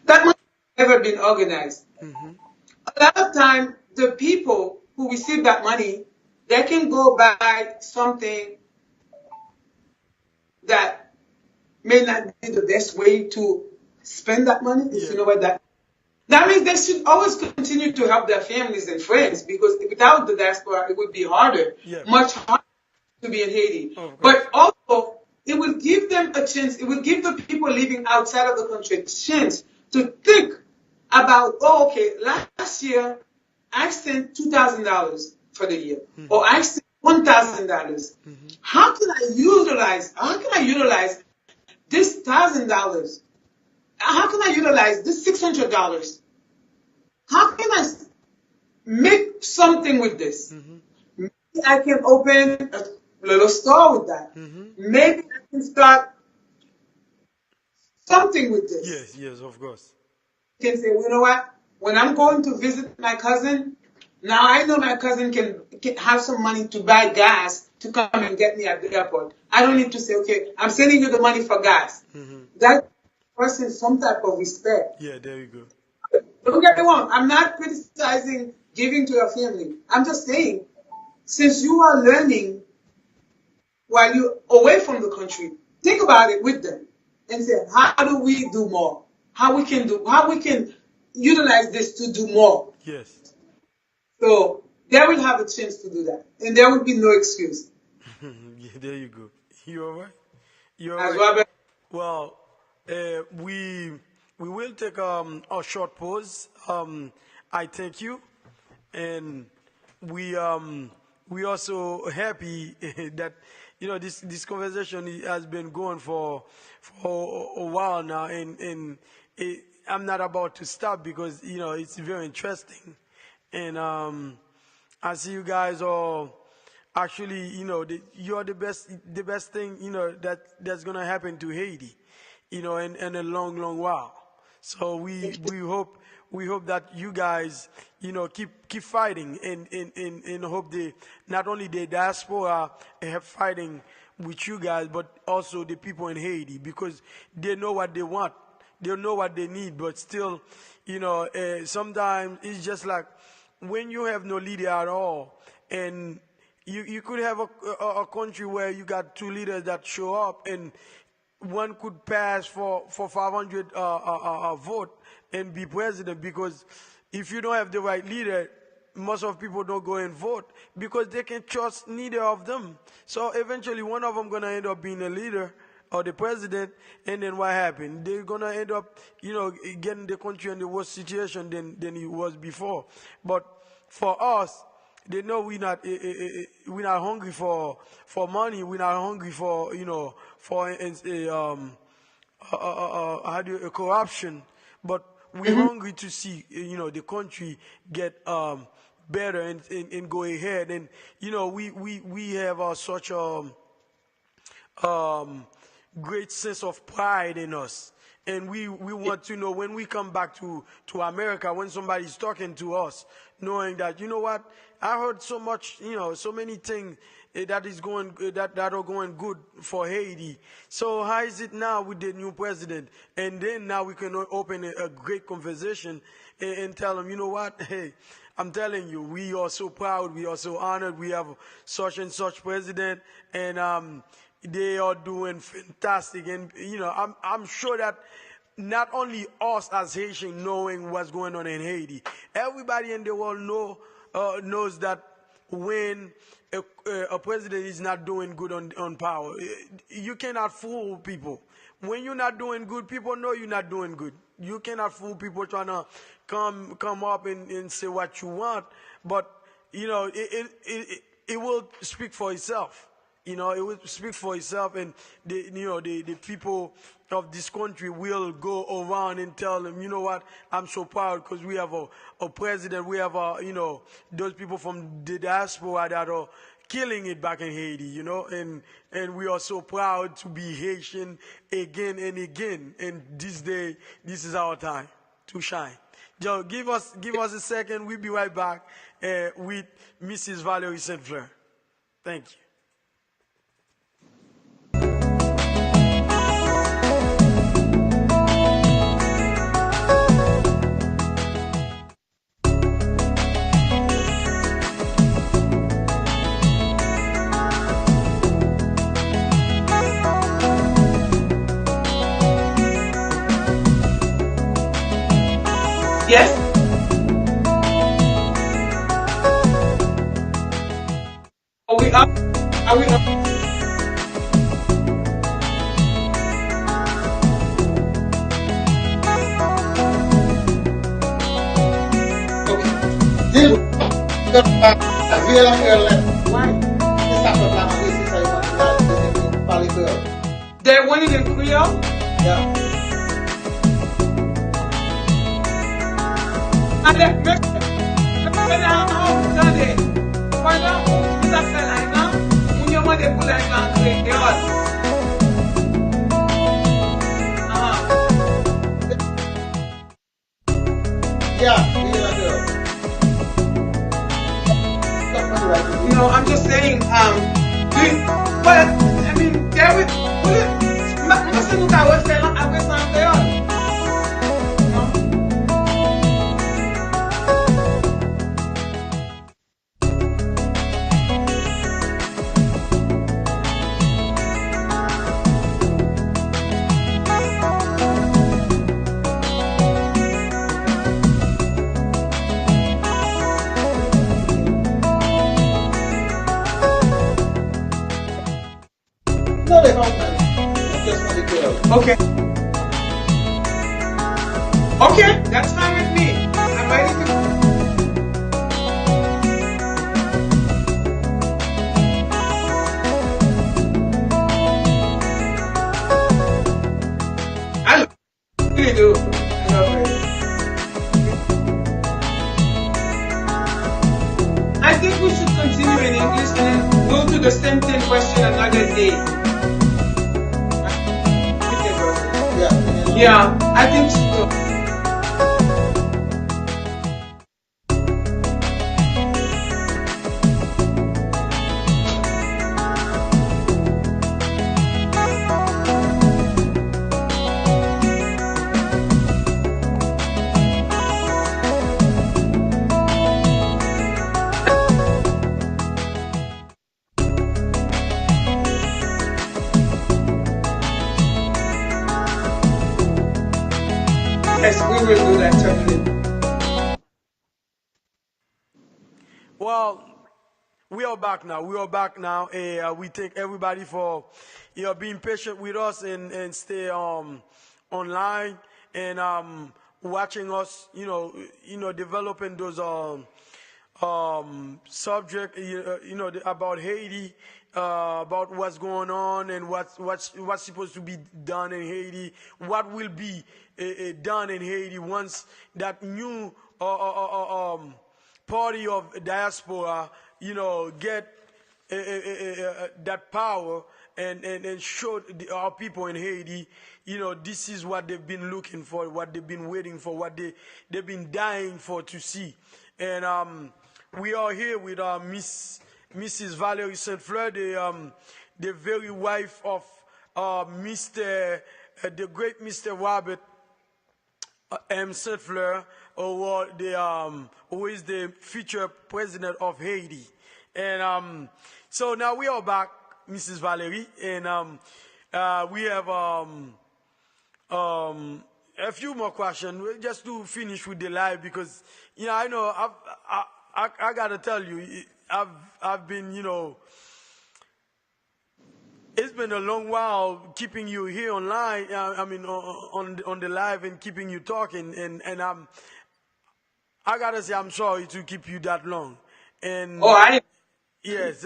B: That money has never been organized. A lot of time, the people who receive that money, they can go buy something that may not be the best way to spend that money, if you know what that means. They should always continue to help their families and friends, because without the diaspora, it would be harder,
A: Yeah.
B: much harder to be in Haiti.
A: Of course.
B: But also, it will give them a chance, it will give the people living outside of the country a chance to think about, oh, okay, last year I sent $2,000 for the year, or I sent $1,000. How can I utilize this $1,000? How can I utilize this $600? How can I make something with this? Maybe I can open a little store with that. Maybe I can start something with this.
A: Yes, of course.
B: You can say, well, you know what? When I'm going to visit my cousin, now I know my cousin can have some money to buy gas to come and get me at the airport. I don't need to say, okay, I'm sending you the money for gas. That person some type of respect.
A: Yeah, there you go.
B: Don't get me wrong. I'm not criticizing giving to your family. I'm just saying, since you are learning while you're away from the country, think about it with them and say, how do we do more? How we can utilize this to do more.
A: Yes.
B: So they will have a chance to do that, and there will be no excuse.
A: Yeah, there you go. You're right. You're
B: As
A: right.
B: Robert,
A: Well, we will take a short pause. I thank you, and we also happy that this conversation has been going for a while now, and I'm not about to stop because it's very interesting, and I see you guys are actually, you're the best thing, that's gonna happen to Haiti, in a long, long while. So we hope that you guys, keep fighting, and hope not only the diaspora have fighting with you guys, but also the people in Haiti, because they know what they want, they know what they need, but still, sometimes it's just like when you have no leader at all, and you could have a country where you got two leaders that show up, and one could pass for 500 vote and be president, because if you don't have the right leader, most of people don't go and vote because they can trust neither of them. So eventually one of them gonna end up being a leader or the president, and then what happened? They're gonna end up, getting the country in the worst situation than it was before. But for us, they know we're not hungry for money. We're not hungry for corruption, but we're hungry to see the country get better and go ahead. And we have such a great sense of pride in us. And we want to know when we come back to America, when somebody's talking to us, knowing that, you know what, I heard so much, so many things that are going good for Haiti. So how is it now with the new president? And then now we can open a great conversation and tell them, you know what, hey, I'm telling you, we are so proud, we are so honored, we have such and such president, and they are doing fantastic. And I'm sure that not only us as Haitians knowing what's going on in Haiti, everybody in the world knows that when a president is not doing good on power, you cannot fool people. When you're not doing good, people know you're not doing good. You cannot fool people trying to come up and say what you want, but it will speak for itself. It will speak for itself, and the people of this country will go around and tell them, you know what, I'm so proud because we have a president, we have those people from the diaspora that are killing it back in Haiti, and we are so proud to be Haitian again and again. And this day, this is our time to shine. Joe, give us a second. We'll be right back with Mrs. Valerie Stfleur. Thank you.
B: Yes? Are we up? Are we up? They're winning in Creole? Yeah. I'm just saying, but I mean, there with Okay. Okay, that's fine with me. I'm ready to. I really do. I love it. I think we should continue in English and go to the same thing question another day. Yeah, I think so. Yes, we will do that, certainly.
A: Well, we are back now. We are back now. We thank everybody for being patient with us and stay online and watching us. Developing those subject. About Haiti, about what's going on and what's supposed to be done in Haiti. What will be done in Haiti once that new party of diaspora, get that power and show our people in Haiti, this is what they've been looking for, what they've been waiting for, what they've been dying for to see. And we are here with Mrs. Valerie Stfleur, the very wife of the great Mr. Robert M. Stfleur, who is the future president of Haiti. And so now we are back, Mrs. Valerie, and we have a few more questions just to finish with the live because I know I gotta tell you I've been it's been a long while keeping you here online. I mean, on the live and keeping you talking, and I gotta say I'm sorry to keep you that long. And yes,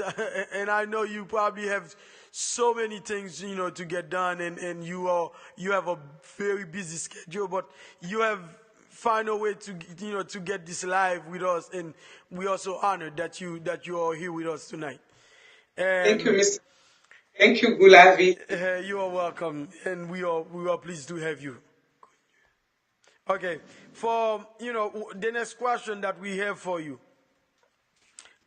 A: and I know you probably have so many things to get done, and you have a very busy schedule, but you have find a way to to get this live with us, and we are so honored that you are here with us tonight.
B: Thank you,
A: And
B: Mr. Thank you, Gou Lavi.
A: you are welcome, and we are pleased to have you. Okay, for the next question that we have for you,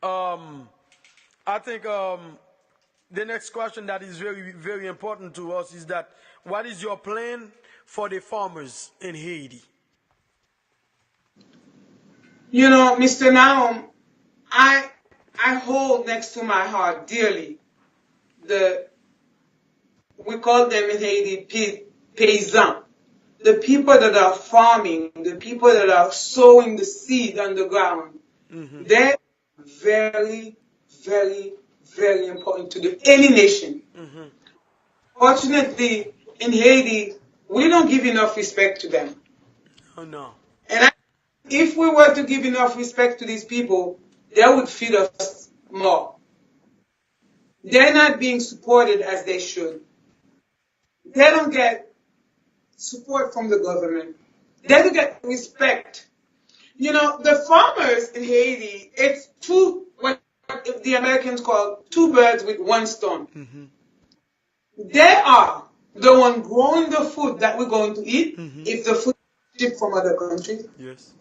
A: I think the next question that is very very important to us is that what is your plan for the farmers in Haiti?
B: Mr. Naum, I hold next to my heart dearly the we call them in Haiti paysans, the people that are farming, the people that are sowing the seed on the ground.
A: Mm-hmm.
B: They're very, very, very important to any nation.
A: Mm-hmm.
B: Fortunately, in Haiti, we don't give enough respect to them.
A: Oh no.
B: And if we were to give enough respect to these people, they would feed us more. They're not being supported as they should. They don't get support from the government. They don't get respect. The farmers in Haiti, it's what the Americans call two birds with one stone.
A: Mm-hmm.
B: They are the one growing the food that we're going to eat
A: Mm-hmm.
B: if the food is shipped from other countries.
A: Yes.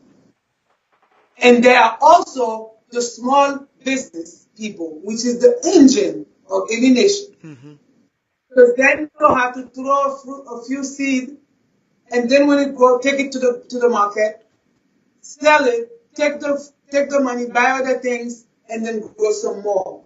B: And they are also the small business people, which is the engine of any nation.
A: Mm-hmm.
B: Because then you don't have to throw a few seeds, and then when it go, take it to the market, sell it, take the money, buy other things, and then grow some more.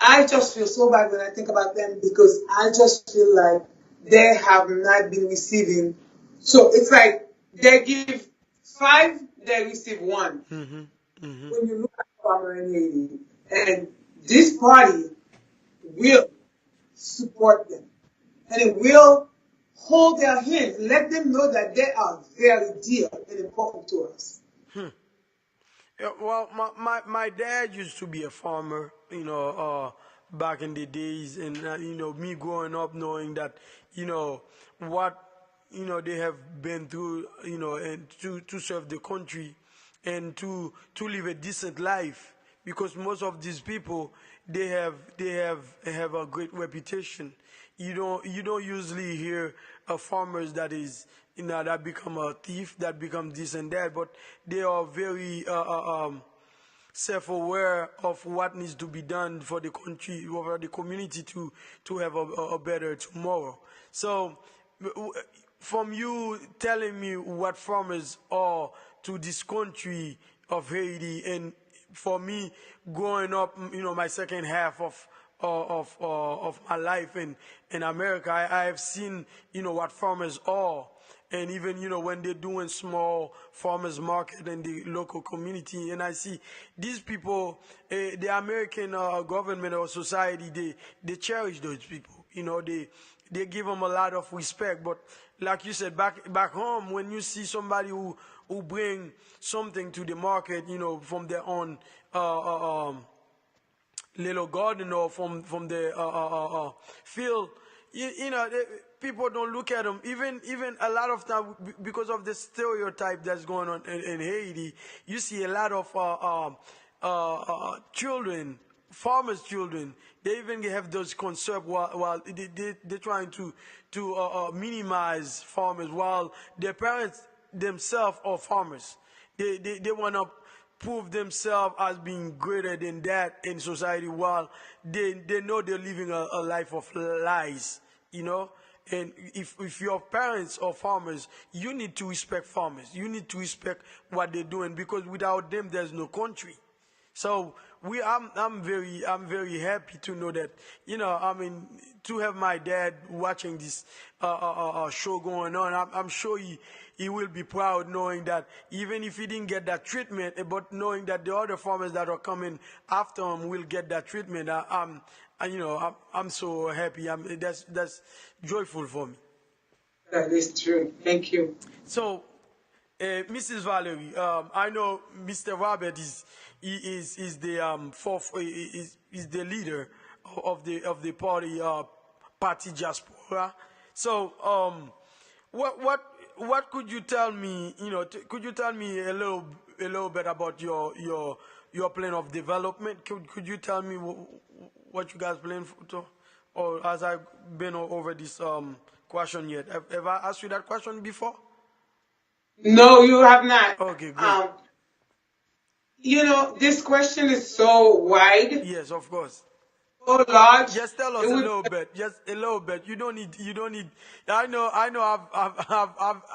B: I just feel so bad when I think about them because I just feel like they have not been receiving. So it's like they give 5, they receive 1.
A: Mm-hmm. Mm-hmm.
B: When you look at farmer in Haiti, and this party will support them, and it will hold their hands, let them know that they are very dear and important to us.
A: Yeah, well, my dad used to be a farmer, back in the days, and me growing up knowing that, what, they have been through, and to serve the country, and to live a decent life, because most of these people they have a great reputation. You don't usually hear farmers that become a thief, that become this and that, but they are very self-aware of what needs to be done for the country, for the community to have a better tomorrow. So, from you telling me what farmers are to this country of Haiti, and for me growing up, my second half of my life in America, I have seen what farmers are, and even when they're doing small farmers market in the local community, and I see these people, the American government or society, they cherish those people. They give them a lot of respect. But like you said, back home, when you see somebody who bring something to the market, from their own little garden or from the field, people don't look at them. Even a lot of time, because of the stereotype that's going on in Haiti, you see a lot of children, farmers' children. They even have those concepts while they're trying to minimize farmers, while their parents themselves are farmers. They want to prove themselves as being greater than that in society, while they know they're living a life of lies, And if your parents are farmers, you need to respect farmers. You need to respect what they're doing, because without them, there's no country. So I'm very happy to know that, to have my dad watching this show going on. I'm sure he will be proud knowing that even if he didn't get that treatment, but knowing that the other farmers that are coming after him will get that treatment. I'm so happy. That's joyful for me.
B: That is true. Thank you.
A: So, Mrs. Valerie, I know Mr. Robert is the is the leader of the party diaspora. So, what could you tell me? Could you tell me a little bit about your plan of development? Could you tell me what you guys plan to, or has I been over this question yet? Have I asked you that question before?
B: No, you have not.
A: Okay, great.
B: This question is so wide,
A: Yes, of course.
B: so large.
A: Just tell
B: It
A: us a
B: would.
A: little bit. Just a little bit. You don't need. I know.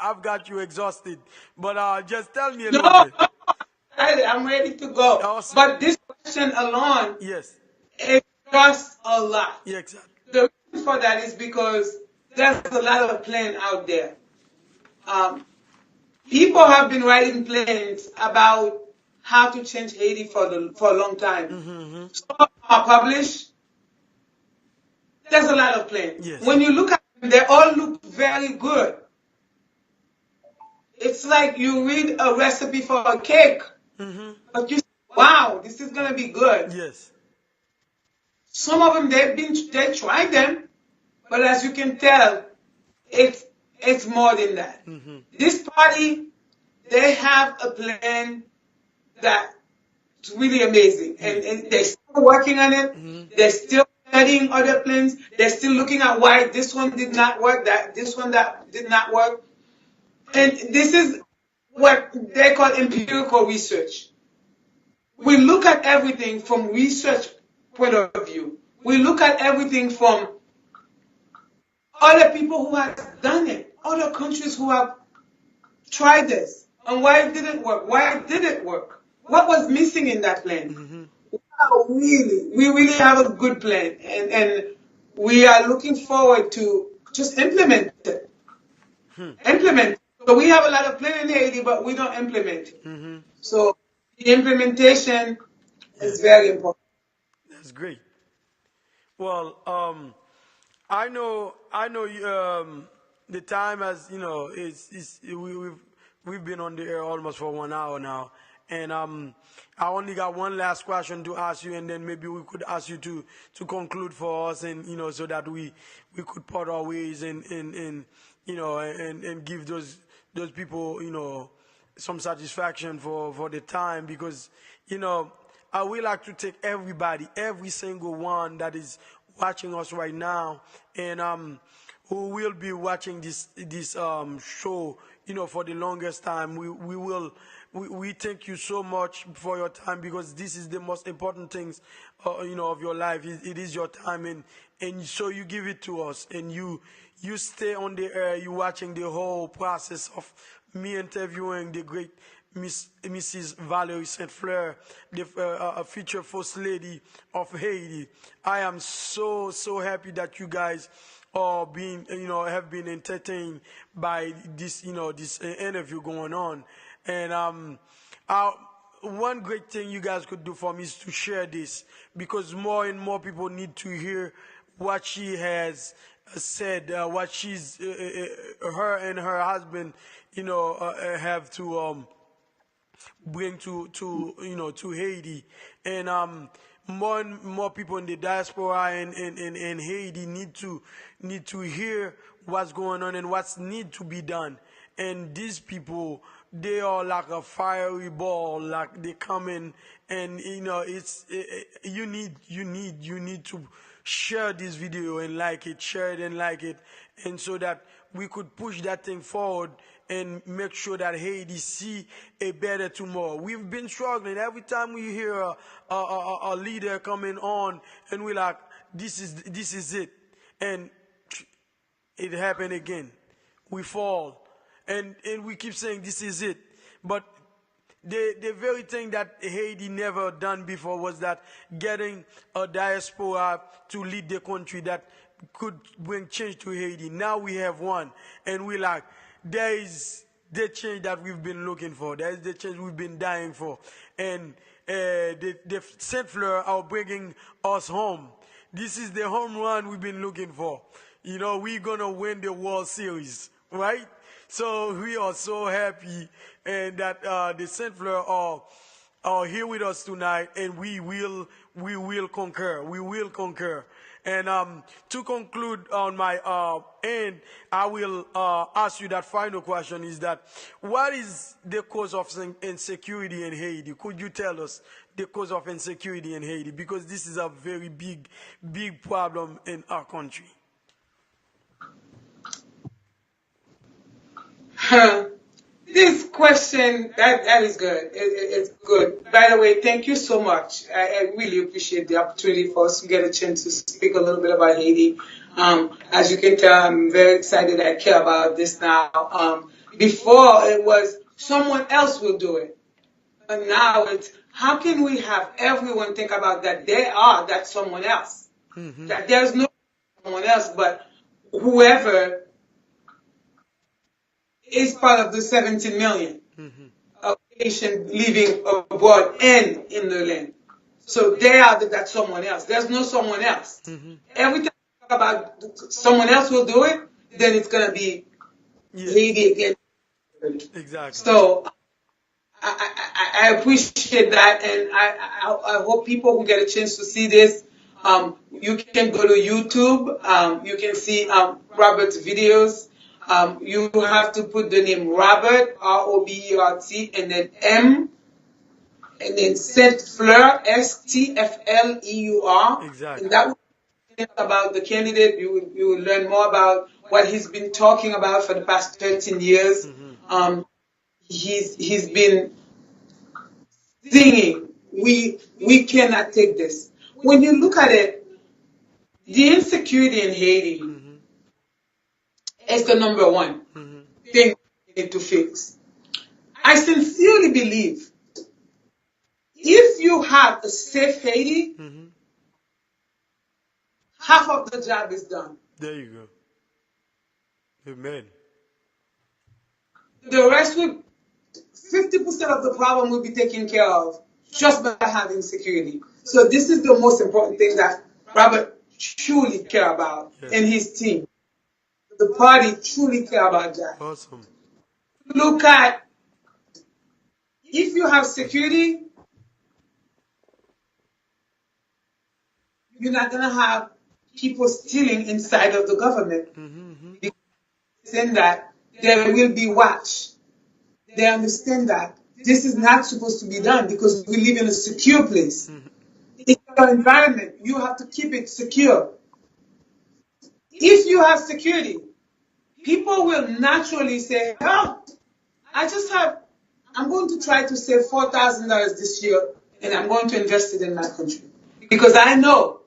A: I've got you exhausted, but just tell me a
B: No,
A: little bit.
B: I'm ready to go.
A: Awesome.
B: But this question alone
A: Yes.
B: is just a lot.
A: Yeah, exactly.
B: The reason for that is because there's a lot of plan out there. People have been writing plans about how to change Haiti for a long time. Some are published. There's a lot of plans.
A: Yes.
B: When you look at them, they all look very good. It's like you read a recipe for a cake, but you say, wow, this is gonna be good.
A: Yes.
B: Some of them they tried them, but as you can tell, it's more than that. This party, they have a plan that's really amazing, and they're still working on it. They're still studying other plans. They're still looking at why this one did not work, that did not work. And this is what they call empirical research. We look at everything from research point of view. We look at everything from other people who have done it, other countries who have tried this, and why it didn't work. Why did it work? What was missing in that plan? Wow, we really have a good plan, and we are looking forward to just implement it. Implement. So we have a lot of plan in Haiti, but we don't implement it. So the implementation is very important.
A: That's great. Well, I know. The time has, we've been on the air almost for 1 hour now, and I only got one last question to ask you, and then maybe we could ask you to conclude for us, and so that we could part our ways and give those people some satisfaction for the time, because I would like to take everybody, every single one that is watching us right now, and who will be watching this show, for the longest time. We thank you so much for your time, because this is the most important things, of your life. It is your time, and so you give it to us, and you stay on the air. You watching the whole process of me interviewing the great Mrs. Valerie Stfleur, the future First Lady of Haiti. I am so happy that you guys or being, have been entertained by this, this interview going on. And one great thing you guys could do for me is to share this, because more and more people need to hear what she has said, what her and her husband, have to bring to Haiti. And more and more people in the diaspora and Haiti need to hear what's going on and what's need to be done. And these people, they are like a fiery ball, like they come in, and it's you need to share this video and like it, share it and like it, and so that we could push that thing forward and make sure that Haiti see a better tomorrow. We've been struggling. Every time we hear a leader coming on, and we're like, this is it, and it happened again. We fall, and we keep saying this is it, but the very thing that Haiti never done before was that getting a diaspora to lead the country that could bring change to Haiti. Now we have one, and we like, there is the change that we've been looking for. There is the change we've been dying for, and the Stfleur are bringing us home. This is the home run we've been looking for. We're gonna win the World Series, right? So we are so happy, and that the Stfleur are here with us tonight, and we will conquer. We will conquer. And to conclude on my end, I will ask you that final question: is that what is the cause of insecurity in Haiti? Could you tell us the cause of insecurity in Haiti? Because this is a very big problem in our country.
B: This question, that is good. It's good. By the way, thank you so much. I really appreciate the opportunity for us to get a chance to speak a little bit about Haiti. As you can tell, I'm very excited. I care about this now. Before, it was someone else will do it. And now it's, how can we have everyone think about that they are that someone else? Mm-hmm. That there's no someone else, but whoever is part of the 17 million of Haitians living abroad and in the land. So they are that someone else. There's no someone else. Every time we talk about someone else will do it, then it's going to be Haiti again.
A: Exactly.
B: So I appreciate that, and I hope people who get a chance to see this, you can go to YouTube. You can see Robert's videos. You have to put the name Robert, Robert, and then M, and then Stfleur, Stfleur.
A: Exactly.
B: And that will be about the candidate. You will learn more about what he's been talking about for the past 13 years. He's been singing, we cannot take this. When you look at it, the insecurity in Haiti is the number one thing we need to fix. I sincerely believe if you have a safe Haiti, half of the job is done.
A: There you go. Amen.
B: The rest will, 50% of the problem will be taken care of just by having security. So this is the most important thing that Robert truly care about, and his team. The party truly care about that.
A: Awesome.
B: Look at, if you have security, you're not going to have people stealing inside of the government. Because that there will be watch. They understand that this is not supposed to be done because we live in a secure place. It's your environment. You have to keep it secure. If you have security, people will naturally say, oh, I'm going to try to save $4,000 this year, and I'm going to invest it in my country. Because I know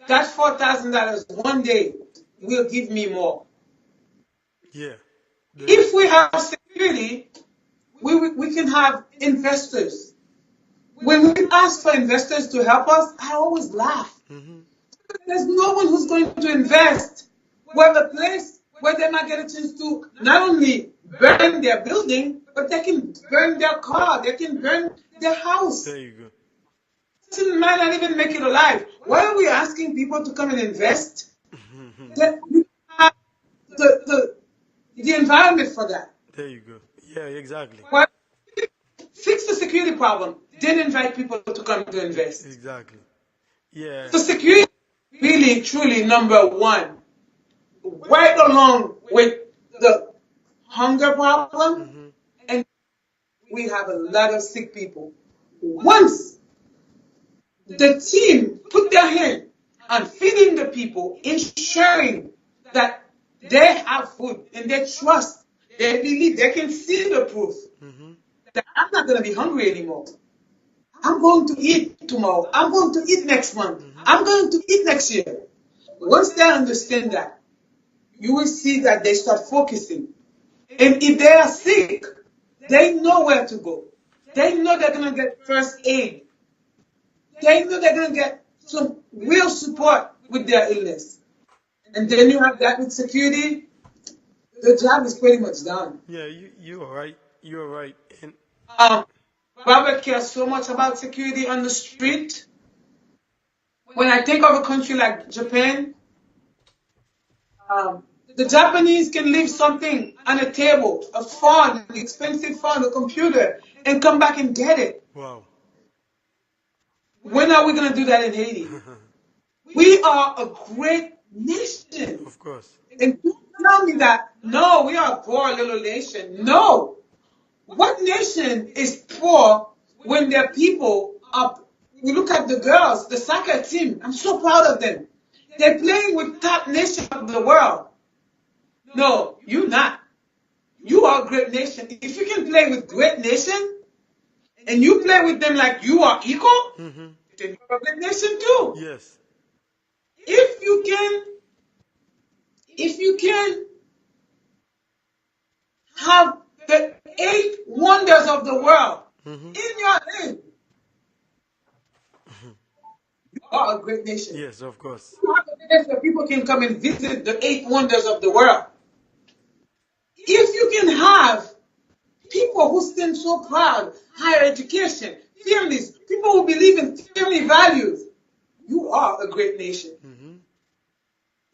B: that $4,000 one day will give me more.
A: Yeah.
B: If we have security, we can have investors. When we ask for investors to help us, I always laugh. There's no one who's going to invest have a place where they might get a chance to not only burn their building, but they can burn their car, they can burn their house.
A: There you go.
B: It might not even make it alive. Why are we asking people to come and invest? That we have the environment for that.
A: There you go. Yeah, exactly.
B: Why fix the security problem? Then invite people to come to invest.
A: Exactly. Yeah.
B: So security is really, truly number one. Right along with the hunger problem, and we have a lot of sick people. Once the team put their hand on feeding the people, ensuring that they have food and they trust, they believe, they can see the proof that I'm not going to be hungry anymore. I'm going to eat tomorrow. I'm going to eat next month. I'm going to eat next year. Once they understand that, you will see that they start focusing. And if they are sick, they know where to go. They know they're going to get first aid. They know they're going to get some real support with their illness. And then you have that with security, the job is pretty much done.
A: Yeah, you're right. You're right. And
B: Um, Robert cares so much about security on the street. When I think of a country like Japan, the Japanese can leave something on a table, a phone, an expensive phone, a computer, and come back and get it.
A: wow.
B: When are we going to do that in Haiti? We are a great nation.
A: Of course.
B: And don't tell me that, no, we are a poor little nation. No. What nation is poor when their people are, we look at the girls, the soccer team, I'm so proud of them. They're playing with top nations of the world. No, you're not. You are a great nation. If you can play with great nation and you play with them like you are equal, then you're a great nation too.
A: Yes.
B: If you can, if you can have the 8 wonders of the world in your hand, you are a great nation.
A: Yes, of course.
B: You have a place where people can come and visit the 8 wonders of the world. If you can have people who stand so proud, higher education, families, people who believe in family values, you are a great nation.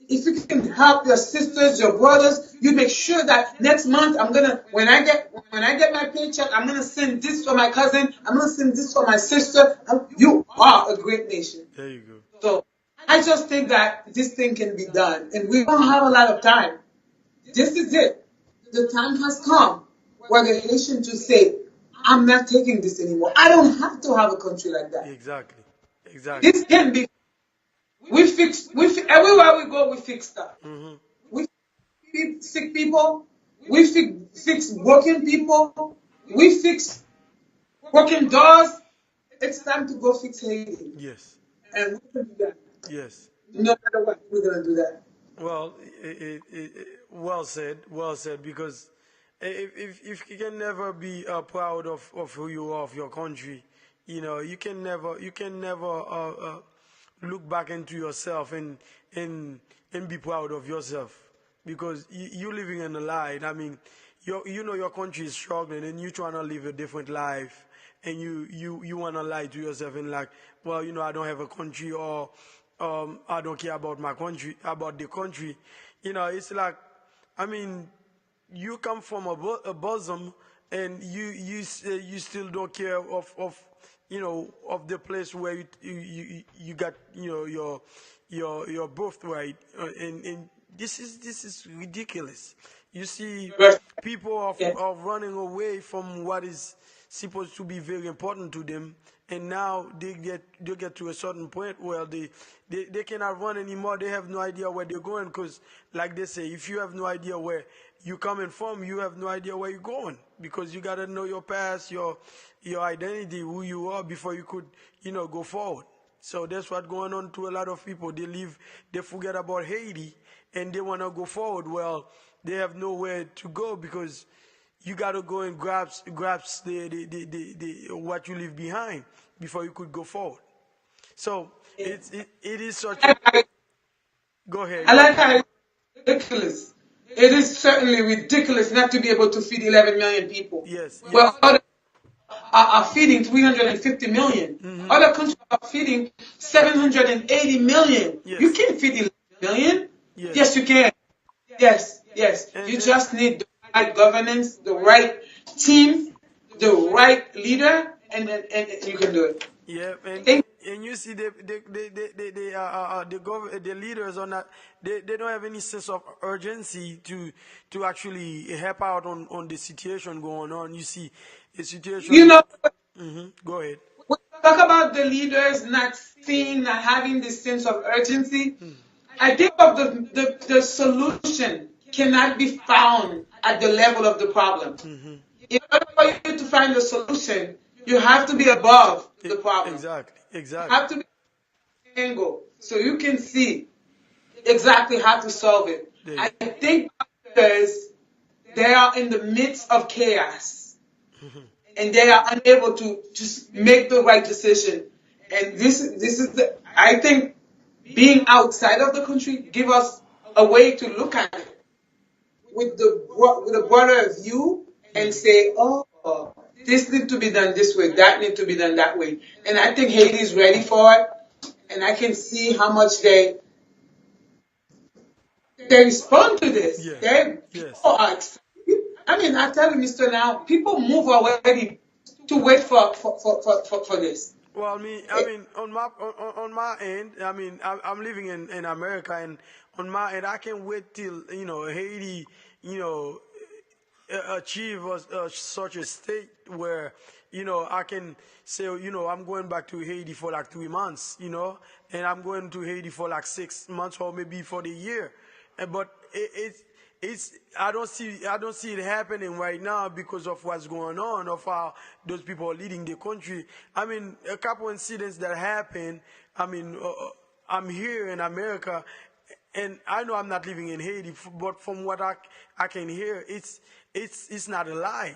B: If you can help your sisters, your brothers, you make sure that next month I'm gonna, when I get my paycheck, I'm gonna send this for my cousin, I'm gonna send this for my sister. You are a great nation.
A: There you go.
B: So I just think that this thing can be done, and we don't have a lot of time. This is it. The time has come where the Haitian to say, I'm not taking this anymore. I don't have to have a country like that.
A: Exactly. Exactly.
B: This can be. Everywhere we go, we fix stuff. We fix sick people. We fix broken people. We fix broken doors. It's time to go fix Haiti.
A: Yes.
B: And we can do that.
A: Yes.
B: No matter what, we're going to do that.
A: Well, well said, well said. Because if you can never be proud of who you are, of your country, you can never look back into yourself and be proud of yourself, because you living in a lie. I mean, your country is struggling and you trying to live a different life, and you want to lie to yourself and like, well, I don't have a country, or I don't care about my country, about the country. It's like, I mean, you come from a bosom, and you still don't care of the place where you got your birthright, and this is ridiculous. You see, people are running away from what is supposed to be very important to them, and now they get to a certain point where they cannot run anymore. They have no idea where they're going, because like they say, if you have no idea where you're coming from, you have no idea where you're going, because you got to know your past, your identity, who you are, before you could go forward. So that's what's going on to a lot of people. They forget about Haiti, and they want to go forward. Well, they have nowhere to go, because you got to go and grasp the what you leave behind before you could go forward. So it is such a... Go ahead.
B: I like how ridiculous. It is certainly ridiculous not to be able to feed 11 million people.
A: Yes,
B: Well,
A: yes.
B: others are feeding 350 million.
A: Mm-hmm.
B: Other countries are feeding 780 million. You
A: Yes,
B: can't feed 11 million.
A: yes.
B: Yes, you can. Yes, yes. You
A: And
B: just need the right governance, the right team, the right leader, and you can do it.
A: yeah,
B: Thank
A: and you see the leaders on that, they don't have any sense of urgency to actually help out on the situation going on. You see the
B: you.
A: situation.
B: know,
A: Go ahead.
B: when you talk about the leaders not seeing, not having this sense of urgency, I think of the solution cannot be found at the level of the problem. In order for you to find the solution, you have to be above the problem.
A: Exactly,
B: You
A: exactly.
B: have to be angle so you can see exactly how to solve it.
A: There
B: I
A: you.
B: think because they are in the midst of chaos and they are unable to just make the right decision. And this is the I think being outside of the country give us a way to look at it with a broader view and say, oh, this need to be done this way, that need to be done that way. And I think Haiti is ready for it, and I can see how much they respond to this.
A: Yeah.
B: People
A: Yes.
B: are excited. I mean, I tell you, Mr. Now, people move already to wait for this.
A: I mean, on my end, I mean, I'm living in America, and on my end, I can wait till Haiti, you know, achieve such a state where I can say I'm going back to Haiti for like 3 months, and I'm going to Haiti for like 6 months or maybe for the year. But it's I don't see it happening right now because of what's going on, of how those people are leading the country. I mean, a couple incidents that happened. I mean, I'm here in America, and I know I'm not living in Haiti, but from what I can hear, it's not a lie.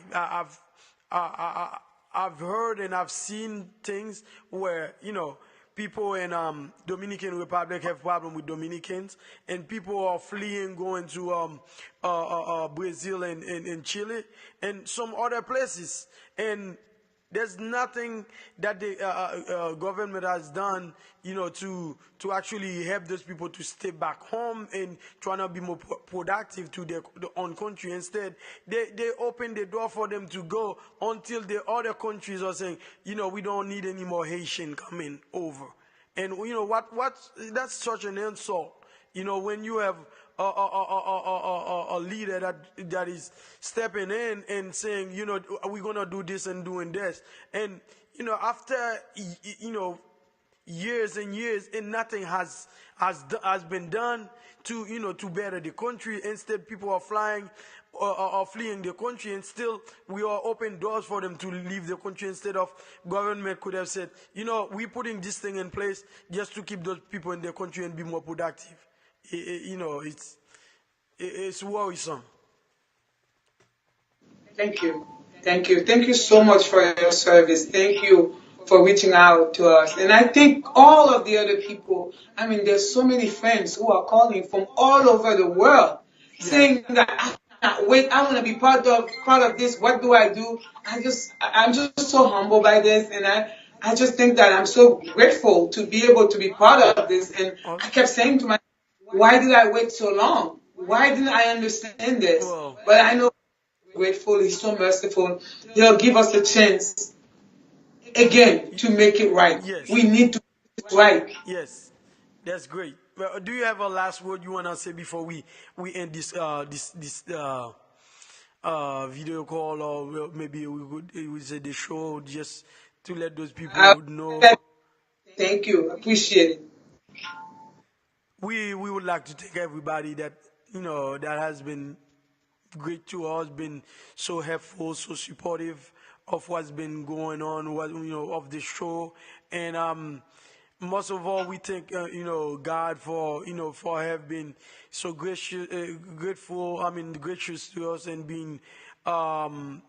A: I've heard and I've seen things where people in Dominican Republic have problem with Dominicans, and people are fleeing, going to Brazil and Chile and some other places, and there's nothing that the government has done, to actually help those people to stay back home and trying to be more productive to their own country. Instead, they open the door for them to go until the other countries are saying, we don't need any more Haitian coming over. And what that's such an insult. When you have a leader that is stepping in and saying, we're gonna do this and doing this, and after years and years, and nothing has been done to better the country. Instead, people are flying or fleeing the country, and still we are open doors for them to leave the country. Instead of government could have said, we're putting this thing in place just to keep those people in their country and be more productive. It's worrisome.
B: Thank you. Thank you. Thank you so much for your service. Thank you for reaching out to us. And I think all of the other people, I mean, there's so many friends who are calling from all over the world
A: Yeah.
B: saying that I cannot wait, I want to be part of this. What do I do? I'm just so humbled by this, and I just think that I'm so grateful to be able to be part of this. And I kept saying to myself, why did I wait so long? Why didn't I understand this?
A: Well,
B: But I know grateful. He's so merciful. He'll give us a chance again to make it right.
A: yes,
B: We need to make it right.
A: yes, that's great. Well, do you have a last word you wanna say before we end this video call, or maybe we say the show, just to let those
B: I,
A: people know?
B: thank you. Appreciate it.
A: We would like to thank everybody that has been great to us, been so helpful, so supportive of what's been going on, of the show, and most of all, we thank God for have been so gracious, grateful. I mean, gracious to us, and being um,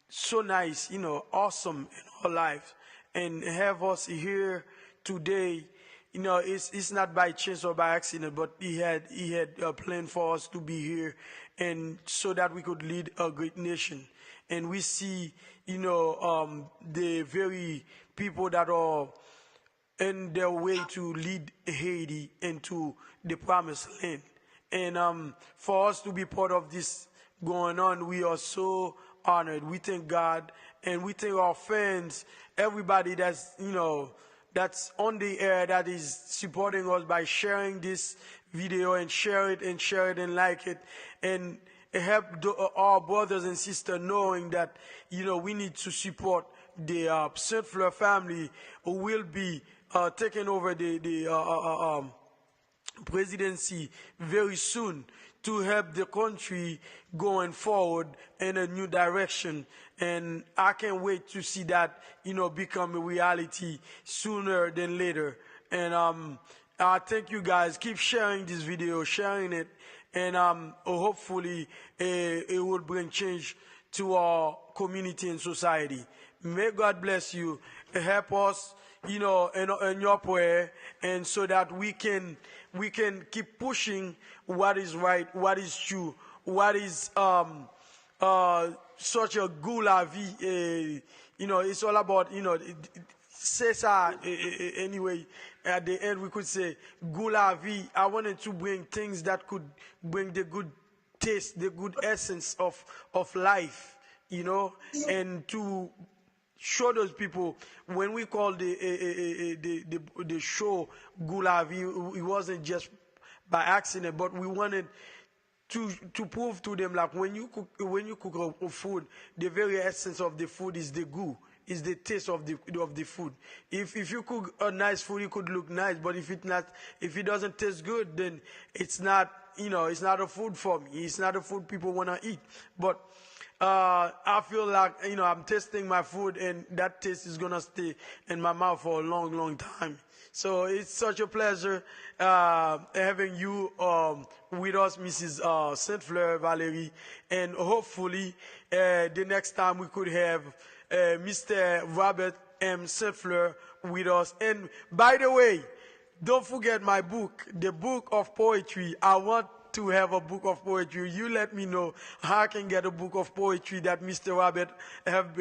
A: so nice, awesome in our life, and have us here today you know, it's not by chance or by accident, but he had a plan for us to be here, and so that we could lead a great nation. And we see, you know, the very people that are in their way to lead Haiti into the promised land. And for us to be part of this going on, we are so honored. We thank God, and we thank our fans, everybody that's, you know, that's on the air, that is supporting us by sharing this video, and share it and like it, and help our brothers and sisters knowing that, you know, we need to support the Stfleur family, who will be taking over the presidency very soon, to help the country going forward in a new direction. And I can't wait to see that, you know, become a reality sooner than later. And I thank you guys. Keep sharing this video, sharing it, and hopefully it will bring change to our community and society. May God bless you. Help us, you know, in your prayer, and so that we can keep pushing what is right, what is true, what is such a Gou Lavi. You know, it's all about, you know, c'est ça. Anyway, at the end we could say Gou Lavi. I wanted to bring things that could bring the good taste, the good essence of life, you know, and to show those people, when we call the show Gou Lavi, it wasn't just by accident, but we wanted to prove to them, like, when you cook a food, the very essence of the food is the goo, is the taste of the food. If you cook a nice food, it could look nice, but if it doesn't taste good, then it's not, you know, it's not a food for me. It's not a food people want to eat. But I feel like, you know, I'm tasting my food, and that taste is gonna stay in my mouth for a long, long time. So it's such a pleasure having you with us, Mrs. Stfleur, Valerie, and hopefully the next time we could have Mr. Robert M. Stfleur with us. And by the way, don't forget my book, the book of poetry. I want to have a book of poetry. You let me know how I can get a book of poetry that Mr. Robert have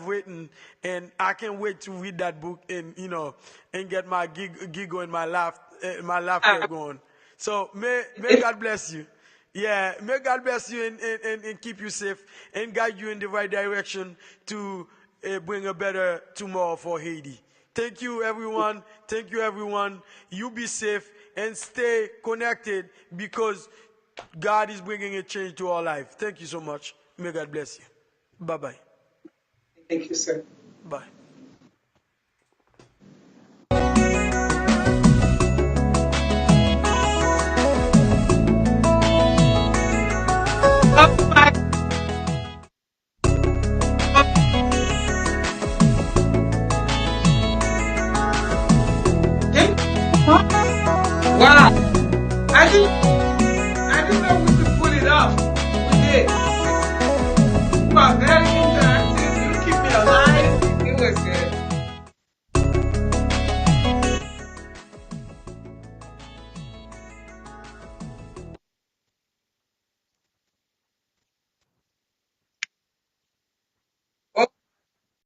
A: written, and I can't wait to read that book, and, you know, and get my giggle and my laughter going. So may God bless you. Yeah, may God bless you, and keep you safe, and guide you in the right direction to bring a better tomorrow for Haiti. Thank you, everyone. Thank you, everyone. You be safe and stay connected, because God is bringing a change to our life. Thank you so much. May God bless you. Bye-bye.
B: Thank you, sir.
A: Bye.